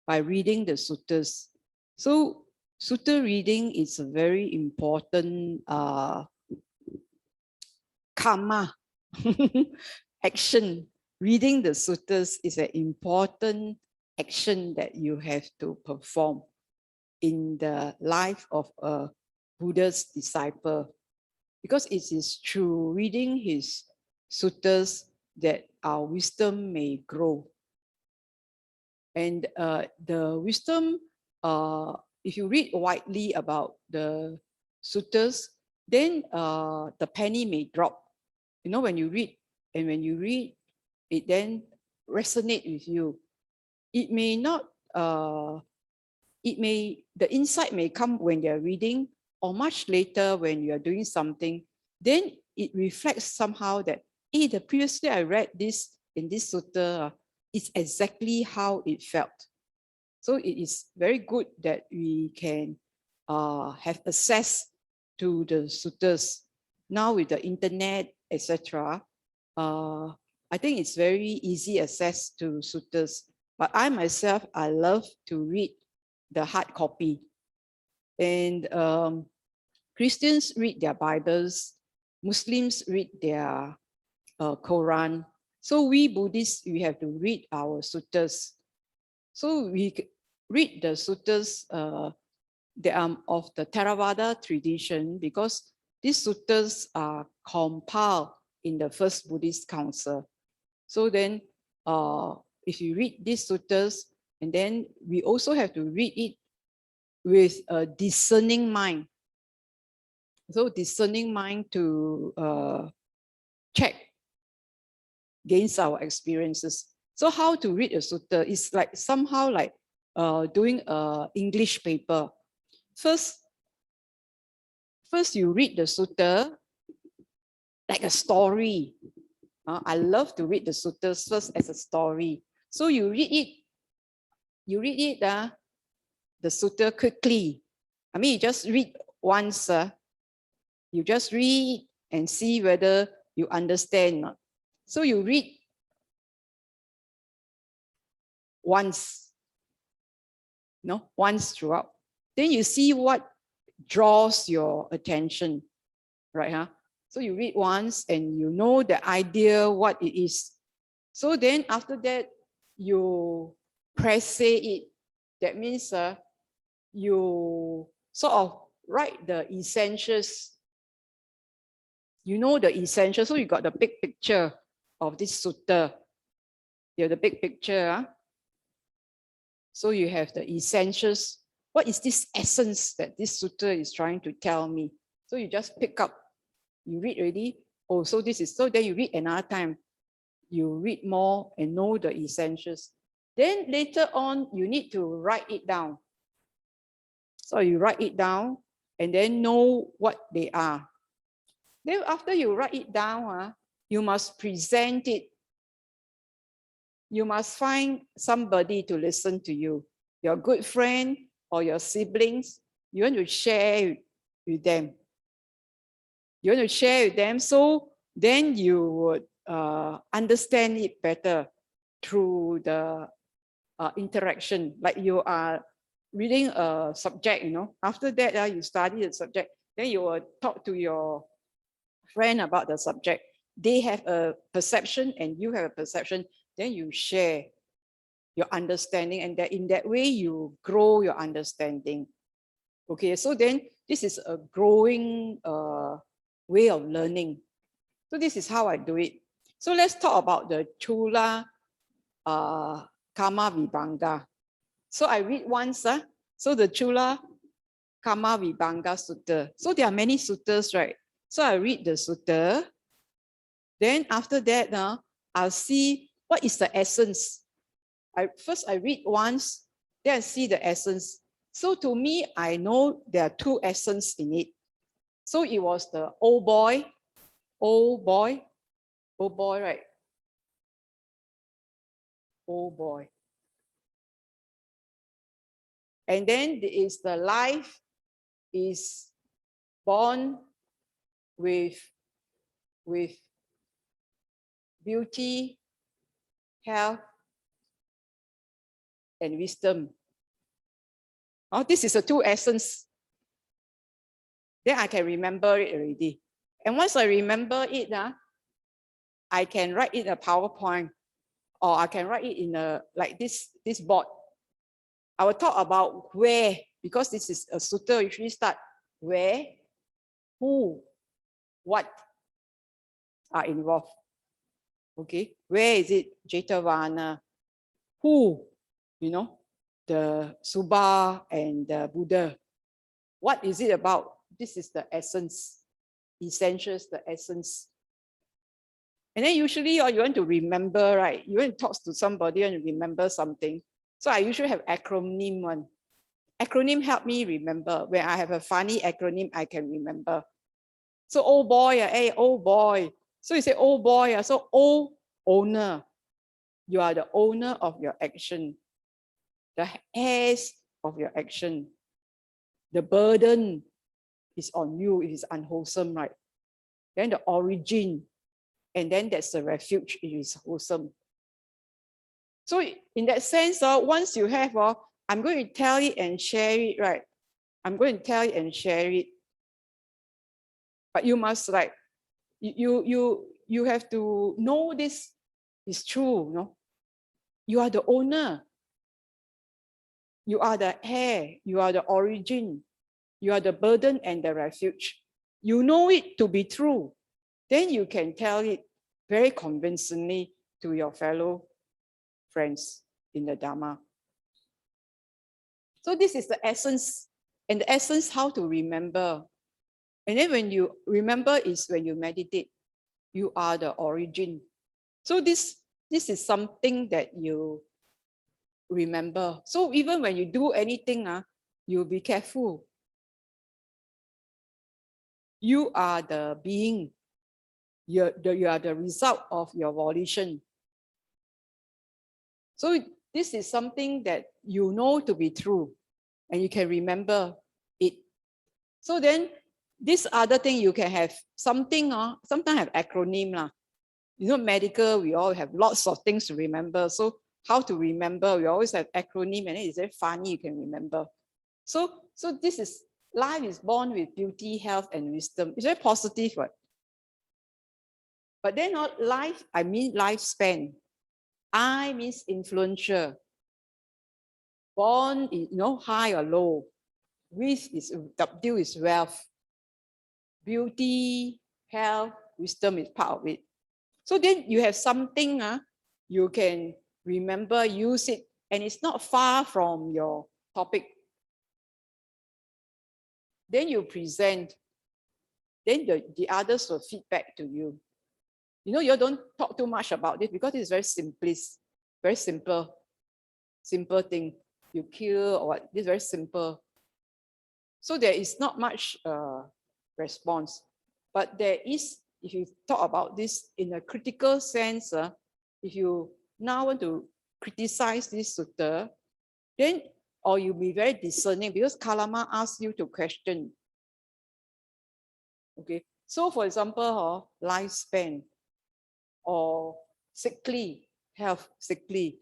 Speaker 1: by reading the suttas. So sutta reading is a very important karma action. Reading the suttas is an important action that you have to perform in the life of a Buddha's disciple, because it is through reading his suttas that our wisdom may grow. And the wisdom, if you read widely about the suttas, then the penny may drop. You know, when you read, and when you read, it then resonate with you. It may not, the insight may come when you're reading, or much later when you're doing something. Then it reflects somehow that, hey, the previously I read this in this sutta, it's exactly how it felt. So it is very good that we can have access to the suttas. Now with the internet, etc., I think it's very easy access to suttas. But I myself, I love to read the hard copy. And Christians read their Bibles, Muslims read their Quran. So we Buddhists, we have to read our suttas. So we read the suttas that are of the Theravada tradition, because these suttas are compiled in the first Buddhist council. So then if you read these suttas, and then we also have to read it with a discerning mind. So discerning mind to check against our experiences. So how to read a sutta is like somehow like doing an English paper. First you read the sutta like a story. I love to read the suttas first as a story. So you read it, the sutta quickly. I mean, you just read once. You just read and see whether you understand or not. So you read once, once throughout. Then you see what draws your attention, right? So you read once and you know the idea what it is. So then after that, you say it. That means you sort of write the essentials. You know the essentials, so you got the big picture of this sutta. You have the big picture. Huh? So you have the essentials. What is this essence that this sutta is trying to tell me? So you just pick up, you read already. Oh, so this is, so then you read another time. You read more and know the essentials. Then later on, you need to write it down. So you write it down and then know what they are. Then after you write it down, you must present it. You must find somebody to listen to you, your good friend or your siblings. You want to share with them. You want to share with them, so then you would understand it better through the interaction. Like you are reading a subject, after that you study the subject, then you will talk to your friend about the subject. They have a perception and you have a perception, then you share your understanding, and that in that way you grow your understanding. Okay, so then this is a growing way of learning. So this is how I do it. So let's talk about the Chula Kamma Vibhanga. So I read once, so the Chula Kamma Vibhanga Sutta. So there are many suttas, right? So I read the sutta. Then after that, I'll see what is the essence. First I read once, then I see the essence. So to me, I know there are two essences in it. So it was the old boy, right? Old boy. And then there is the life is born with beauty, health, and wisdom. Oh, this is the two essence. Then I can remember it already. And once I remember it, I can write it in a PowerPoint, or I can write it in a like this board. I will talk about where, because this is a sutta, usually start where, who, what are involved. Okay, where is it? Jetavana. Who? The Subha and the Buddha. What is it about? This is the essence, essentials, the essence. And then usually you want to remember, right? You want to talk to somebody and remember something. So I usually have acronym one. Acronym help me remember. When I have a funny acronym, I can remember. So old boy, hey, old boy. So you say old boy, so old owner. You are the owner of your action. The heirs of your action. The burden is on you, it is unwholesome, right? Then the origin, and then that's the refuge, it is wholesome. So in that sense, once you have, I'm going to tell it and share it, right? I'm going to tell it and share it. But you must you have to know this is true, You are the owner. You are the heir. You are the origin. You are the burden and the refuge. You know it to be true. Then you can tell it very convincingly to your fellow friends in the Dharma. So this is the essence. And the essence, how to remember. And then when you remember is when you meditate. You are the origin. So this is something that you remember. So even when you do anything, you'll be careful. You are the being. You are the result of your volition. So this is something that you know to be true and you can remember it. So then this other thing you can have something, sometimes have acronym. Medical, we all have lots of things to remember. So how to remember, we always have acronym and it's very funny, you can remember. So this is, life is born with beauty, health, and wisdom. It's very positive, right? But then not life, I mean lifespan. I means influential. Born is, high or low. W is wealth. Beauty, health, wisdom is part of it. So then you have something you can remember, use it, and it's not far from your topic. Then you present, then the others will feedback to you. You don't talk too much about this because it's very simplest, very simple thing. You kill or what, this is very simple. So there is not much response. But there is, if you talk about this in a critical sense, if you now want to criticize this sutta, then, or you'll be very discerning because Kalama asks you to question. Okay, so for example, lifespan or sickly, health, sickly.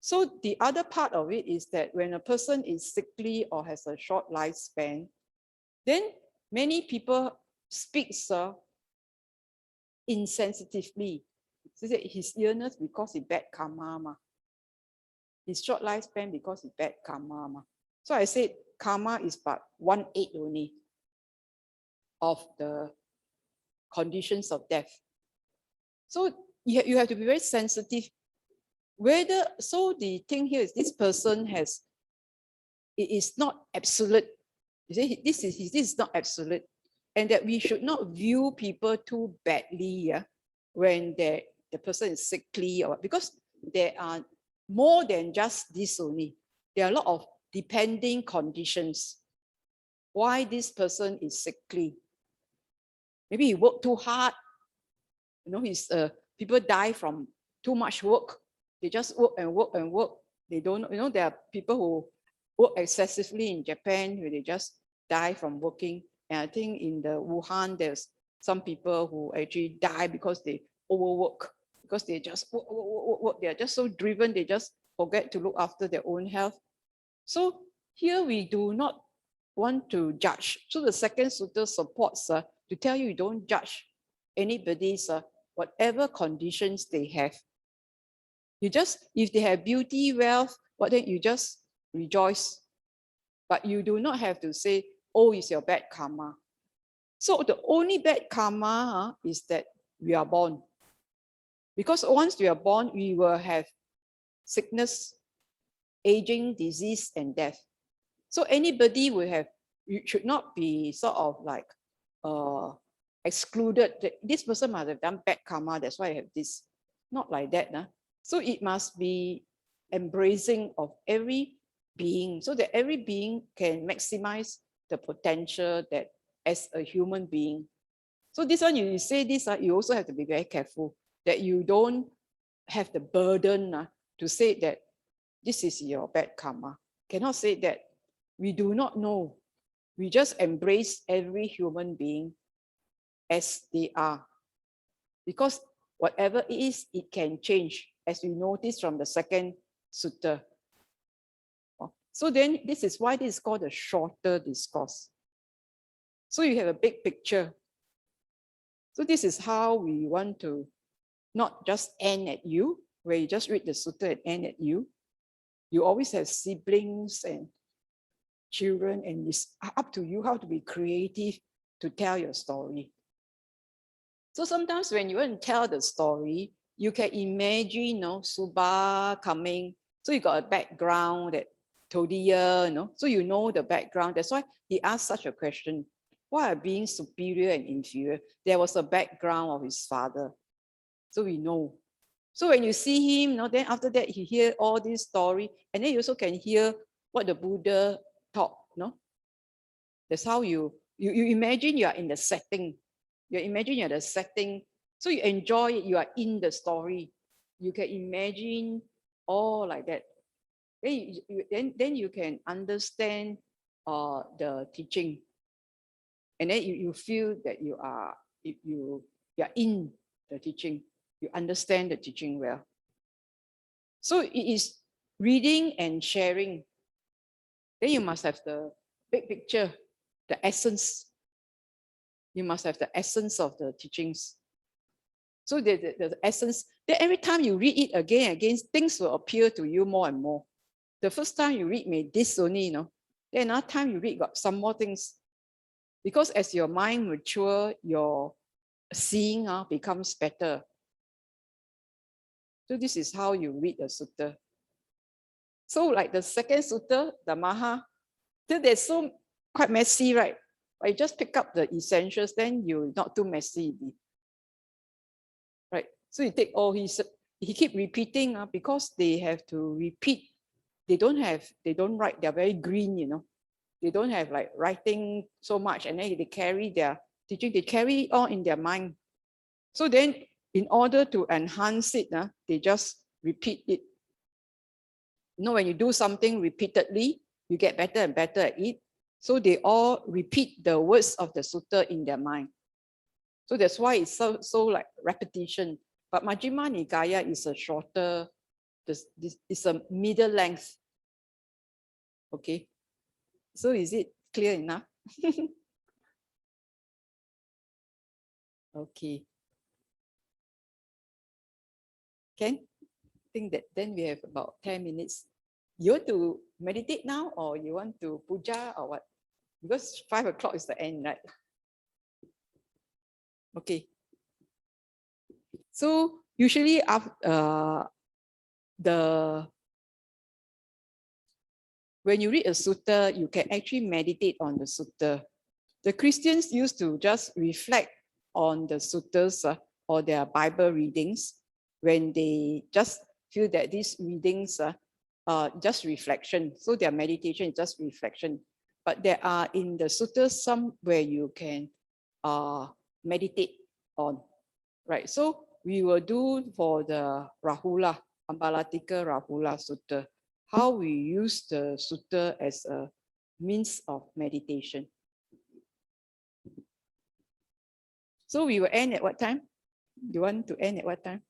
Speaker 1: So the other part of it is that when a person is sickly or has a short lifespan, then many people speak insensitively. So his illness because he bad karma. His short lifespan because he bad karma. So I said karma is but 1/8 only of the conditions of death. So you have to be very sensitive. So the thing here is this person it is not absolute. You see, this is not absolute. And that we should not view people too badly when the person is sickly, or because there are more than just this only. There are a lot of depending conditions why this person is sickly. Maybe he worked too hard. People die from too much work. They just work and work and work. They don't, there are people who work excessively in Japan where they just die from working. And I think in the Wuhan, there's some people who actually die because they overwork, because they just work. They're just so driven, they just forget to look after their own health. So here we do not want to judge. So the second sutta supports to tell you don't judge anybody's whatever conditions they have. You just, if they have beauty, wealth, then you just rejoice. But you do not have to say, oh, it's your bad karma. So the only bad karma is that we are born. Because once we are born, we will have sickness, aging, disease, and death. So anybody will have, you should not be sort of like excluded. This person must have done bad karma, that's why I have this. Not like that. So it must be embracing of every being, so that every being can maximize the potential that as a human being. So this one, you say this, you also have to be very careful that you don't have the burden to say that this is your bad karma. Cannot say that. We do not know. We just embrace every human being as they are. Because whatever it is, it can change, as we notice from the second sutta. So then this is why this is called a shorter discourse. So you have a big picture. So this is how we want to not just end at you, where you just read the sutta and end at you. You always have siblings and children, and it's up to you how to be creative to tell your story. So sometimes when you want to tell the story, you can imagine, Subha coming. So you got a background that Todiya, so you know the background. That's why he asked such a question. Why are being superior and inferior? There was a background of his father. So we know. So when you see him, then after that, you hear all this story, and then you also can hear what the Buddha taught. That's how you imagine you are in the setting. You imagine you're the setting. So you enjoy it, you are in the story. You can imagine all like that. Then you can understand the teaching. And then you feel that you are in the teaching. You understand the teaching well. So it is reading and sharing. Then you must have the big picture, the essence. You must have the essence of the teachings. So the essence, then every time you read it again and again, things will appear to you more and more. The first time you read may this only, you know. Then another time you read got some more things. Because as your mind mature, your seeing becomes better. So this is how you read a sutta. So like the second sutta, the Maha, then there's so quite messy, right? But you just pick up the essentials, then you're not too messy. Right? So you take all he keep repeating because they have to repeat. They don't write, they're very green, you know. They don't have like writing so much, and then they carry their teaching, they carry it all in their mind. So then in order to enhance it, they just repeat it. You know, when you do something repeatedly, you get better and better at it. So they all repeat the words of the sutta in their mind. So that's why it's so like repetition. But Majjhima Nikaya is a shorter, it's a middle length. Okay. So is it clear enough? Okay. Can think that then we have about 10 minutes. You want to meditate now or you want to puja or what? Because 5 o'clock is the end, right? Okay. So usually after when you read a sutta, you can actually meditate on the sutta. The Christians used to just reflect on the suttas or their Bible readings when they just feel that these readings are just reflection. So their meditation is just reflection. But there are in the suttas some where you can meditate on, right? So we will do for the Rahula, Ambalatika Rahula Sutta, how we use the sutta as a means of meditation. So we will end at what time? You want to end at what time?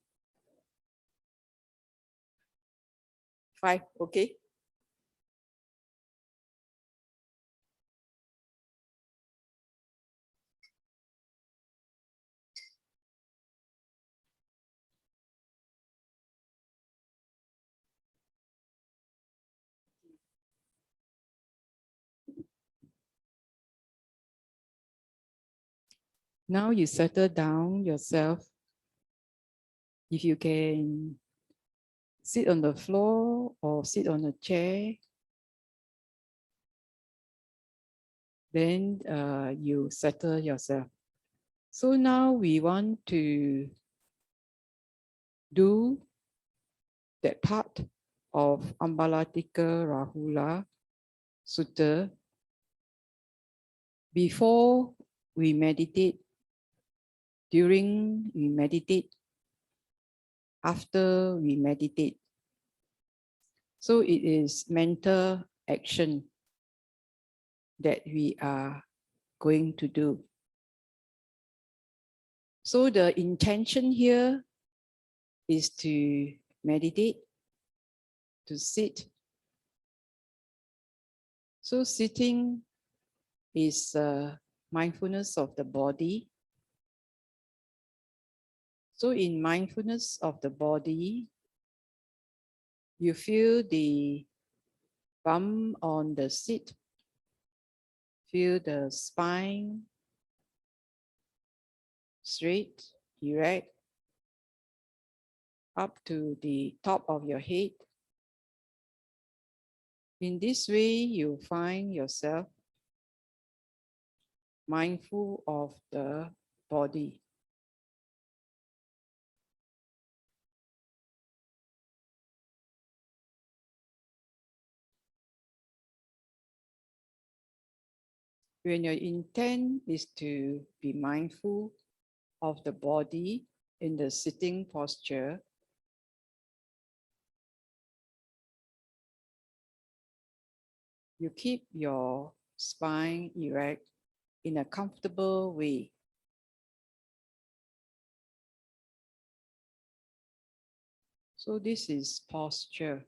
Speaker 1: 5, okay. Now you settle down yourself. If you can sit on the floor or sit on a chair, then you settle yourself. So now we want to do that part of Ambalatika Rahula Sutta before we meditate, during we meditate, after we meditate. So it is mental action that we are going to do. So the intention here is to meditate, to sit. So sitting is mindfulness of the body. So in mindfulness of the body, you feel the bum on the seat, feel the spine straight, erect, up to the top of your head. In this way, you find yourself mindful of the body. When your intent is to be mindful of the body in the sitting posture, you keep your spine erect in a comfortable way. So this is posture.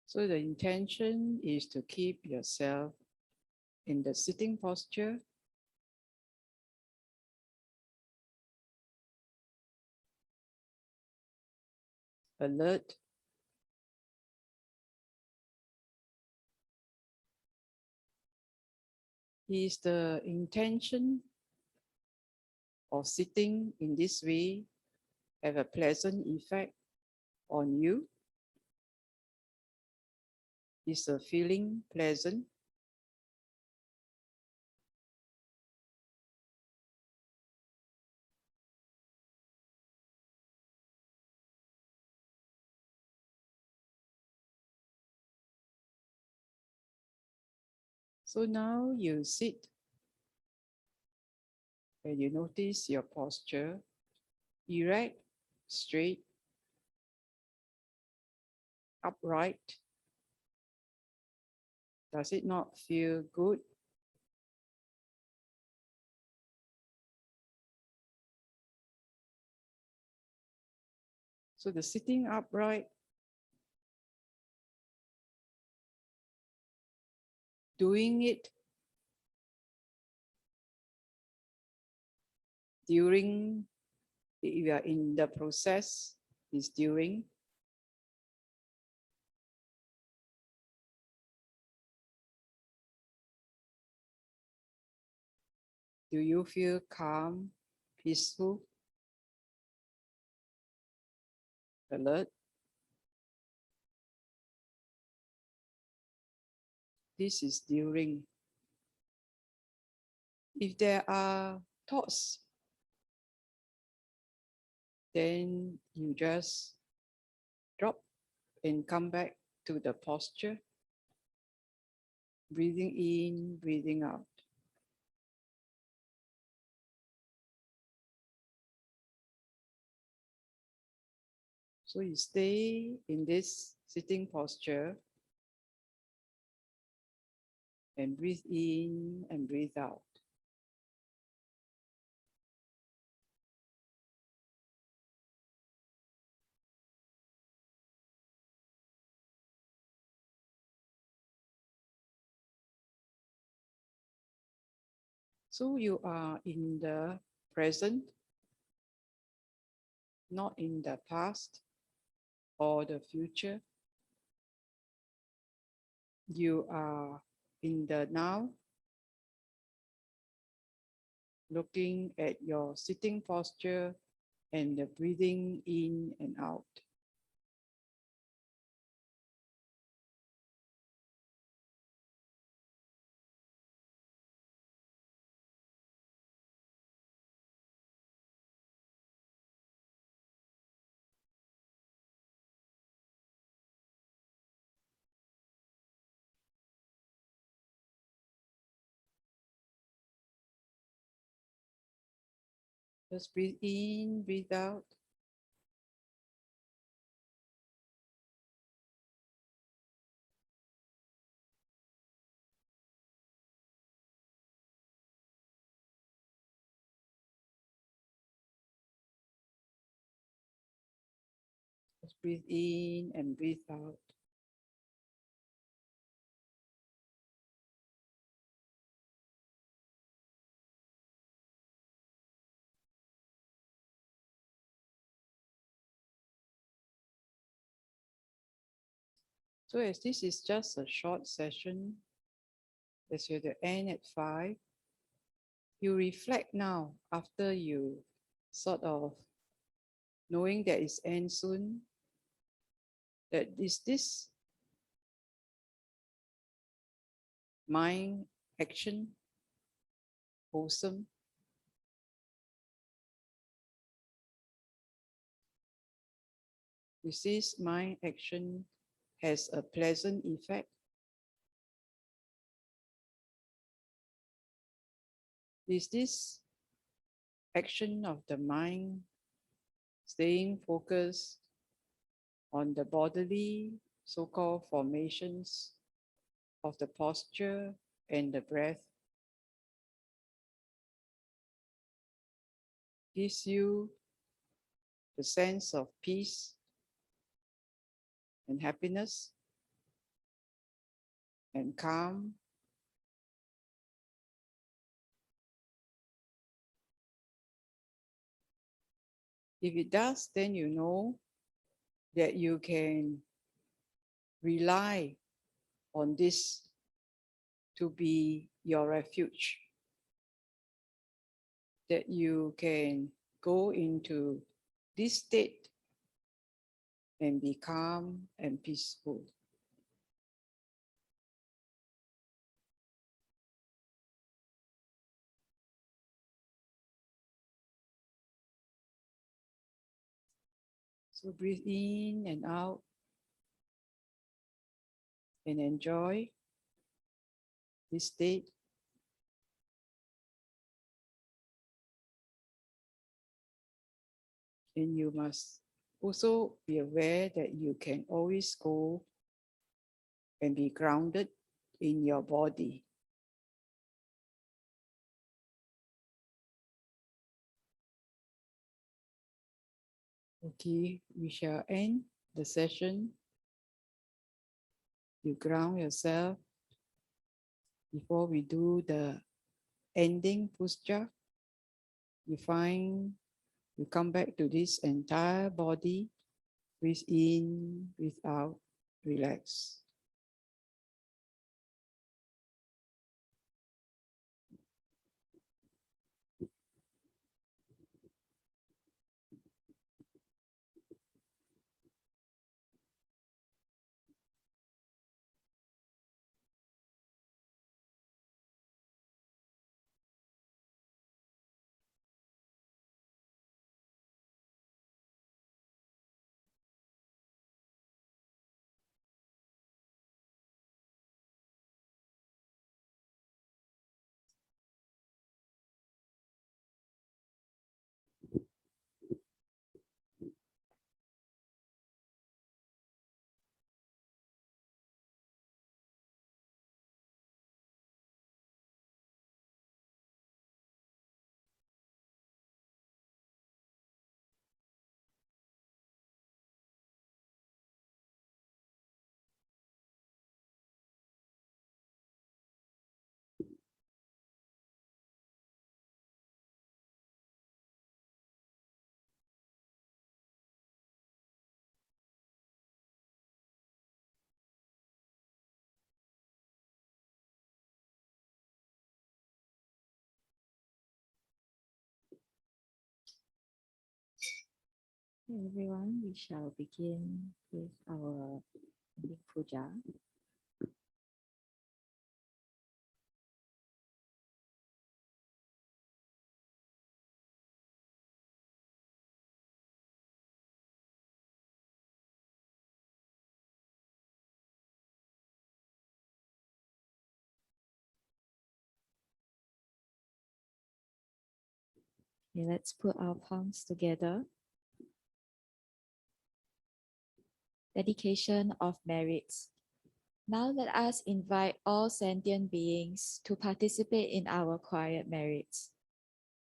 Speaker 1: So the intention is to keep yourself in the sitting posture. Alert. Is the intention of sitting in this way have a pleasant effect on you? Is the feeling pleasant? So now you sit and you notice your posture, erect, straight, upright. Does it not feel good? So the sitting upright, doing it during, you are in the process, is during. Do you feel calm, peaceful, alert? This is during. If there are thoughts, then you just drop and come back to the posture, breathing in, breathing out. So you stay in this sitting posture and breathe in and breathe out. So you are in the present, not in the past or the future. You are in the now, looking at your sitting posture and the breathing in and out. Just breathe in, breathe out. Just breathe in and breathe out. So as this is just a short session, as you're to end at 5, you reflect now after you sort of knowing that it's end soon, that is this mind action wholesome? Is this mind action has a pleasant effect? Is this action of the mind staying focused on the bodily so-called formations of the posture and the breath gives you the sense of peace and happiness? and calm. If it does, then you know that you can rely on this to be your refuge, that you can go into this state and be calm and peaceful. So breathe in and out and enjoy this state. And you must also be aware that you can always go and be grounded in your body. Okay, we shall end the session. You ground yourself before we do the ending puja. You come back to this entire body. Breathe in, breathe out, relax.
Speaker 3: Hey everyone, we shall begin with our ending puja. Okay, let's put our palms together. Dedication of merits. Now let us invite all sentient beings to participate in our quiet merits.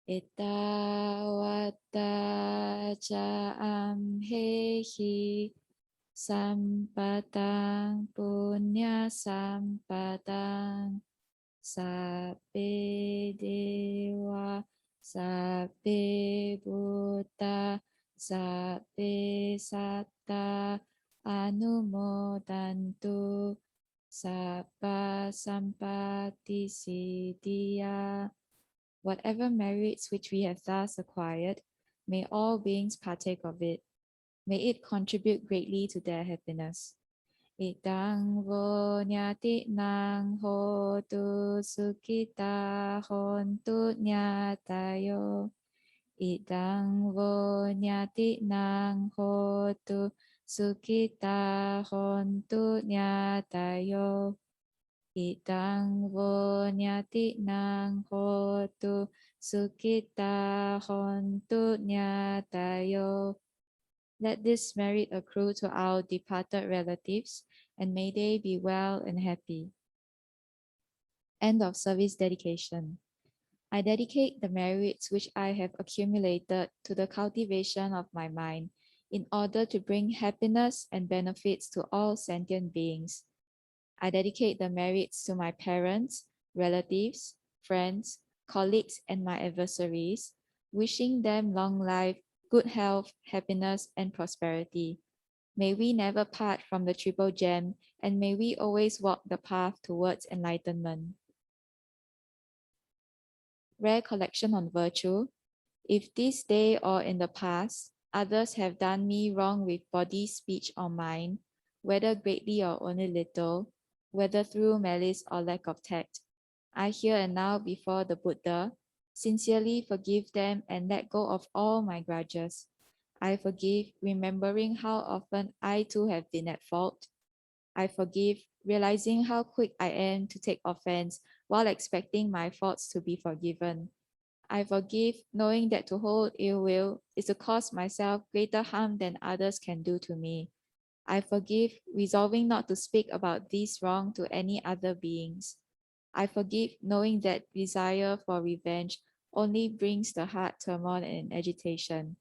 Speaker 3: Etawata ca amhehi sampatang punya sampatang sabbe dewa sabbe buddha sabbe satta anumodantu sabba sampati siddhya. Whatever merits which we have thus acquired, may all beings partake of it. May it contribute greatly to their happiness. Idang vo nyati nang hotu sukita hontu nyatayo. Idang vo nyati nang hotu sukita hontu nyatayo. Idang vo nyati nang hotu sukita hontu nyatayo. Let this merit accrue to our departed relatives, and may they be well and happy. End of service dedication. I dedicate the merits which I have accumulated to the cultivation of my mind, in order to bring happiness and benefits to all sentient beings. I dedicate the merits to my parents, relatives, friends, colleagues, and my adversaries, wishing them long life, good health, happiness, and prosperity. May we never part from the triple gem, and may we always walk the path towards enlightenment. Rare collection on virtue. If this day or in the past, others have done me wrong with body, speech, or mind, whether greatly or only little, whether through malice or lack of tact, I here and now before the Buddha sincerely forgive them and let go of all my grudges. I forgive, remembering how often I too have been at fault. I forgive, realizing how quick I am to take offense while expecting my faults to be forgiven. I forgive, knowing that to hold ill will is to cause myself greater harm than others can do to me. I forgive, resolving not to speak about this wrong to any other beings. I forgive, knowing that desire for revenge only brings the heart turmoil and agitation.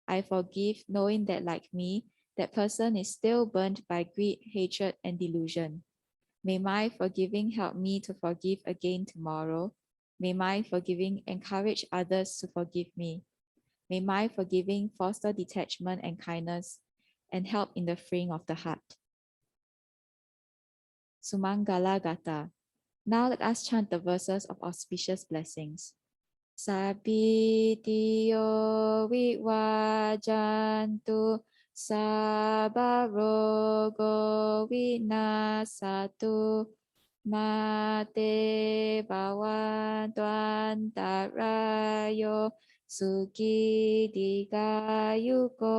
Speaker 3: I forgive, knowing that, like me, that person is still burnt by greed, hatred, and delusion. May my forgiving help me to forgive again tomorrow. May my forgiving encourage others to forgive me. May my forgiving foster detachment and kindness and help in the freeing of the heart. Sumangala Gata. Now let us chant the verses of auspicious blessings. Sabitiyo vivajantu sabarogo vinasatu mate bawantwantarayo suki digayuko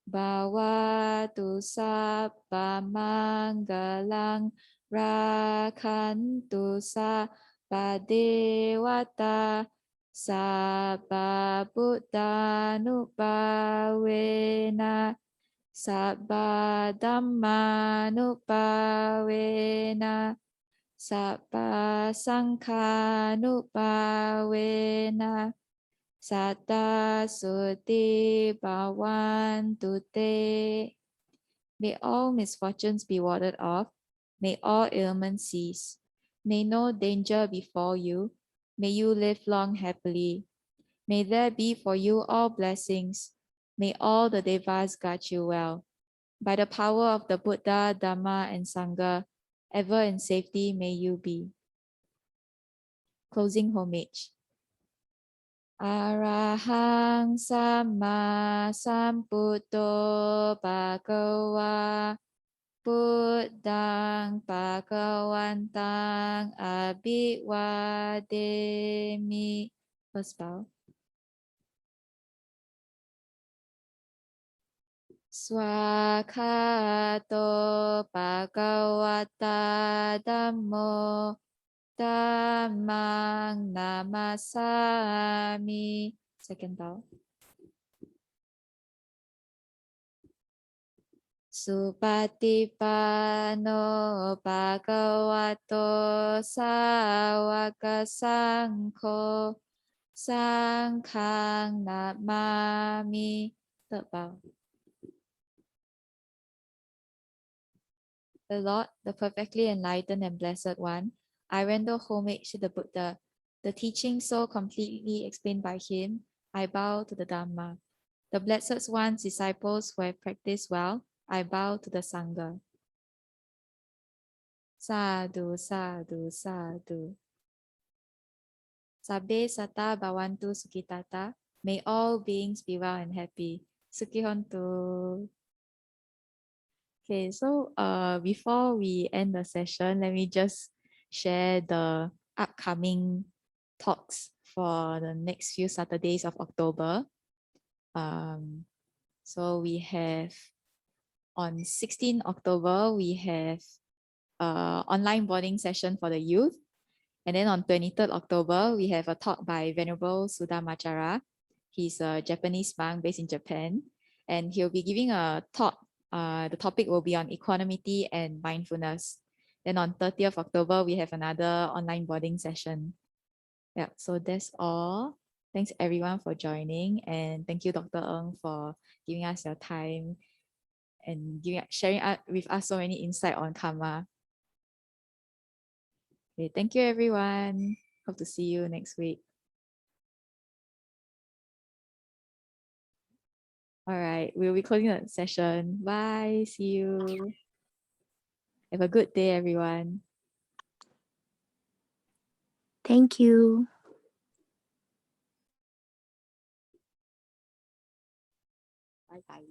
Speaker 3: Bhavatu sabba mangalang rakhantu sabba devata sabba buddhanupavena sabba dhammanupavena sabba sanghanupavena Satta Suti Bhavantu Te. May all misfortunes be warded off. May all ailments cease. May no danger befall you. May you live long happily. May there be for you all blessings. May all the devas guard you well. By the power of the Buddha, Dhamma, and Sangha, ever in safety may you be. Closing homage. Arahang Samma Sambuddho Bhagava Buddhang Bhagavantang Abhivademi. First bow. Swakato Bhagavata Dhammo Dhammang namasami. Second bow. Supatipano bhagavato sawaka sangho sanghang namami. Third bow. The Lord, the perfectly enlightened and blessed one, I render homage to the Buddha, the teaching so completely explained by him. I bow to the Dhamma. The blessed one's disciples who have practiced well, I bow to the Sangha. Sadhu, sadhu, sadhu. Sabbe sata bhavantu sukhitata. May all beings be well and happy. Sukhihontu. Okay, so before we end the session, let me just share the upcoming talks for the next few Saturdays of October. So we have on 16 October, we have online boarding session for the youth. And then on 23rd October, we have a talk by Venerable Sudhamachara. He's a Japanese monk based in Japan. And he'll be giving a talk. The topic will be on equanimity and mindfulness. Then on 30th October, we have another online boarding session. Yeah, so that's all. Thanks everyone for joining. And thank you, Dr. Ng, for giving us your time. and sharing with us so many insight on karma. Okay, thank you everyone. Hope to see you next week. All right, we'll be closing the session. Bye. See you. Have a good day, everyone.
Speaker 5: Thank you.
Speaker 3: Bye bye.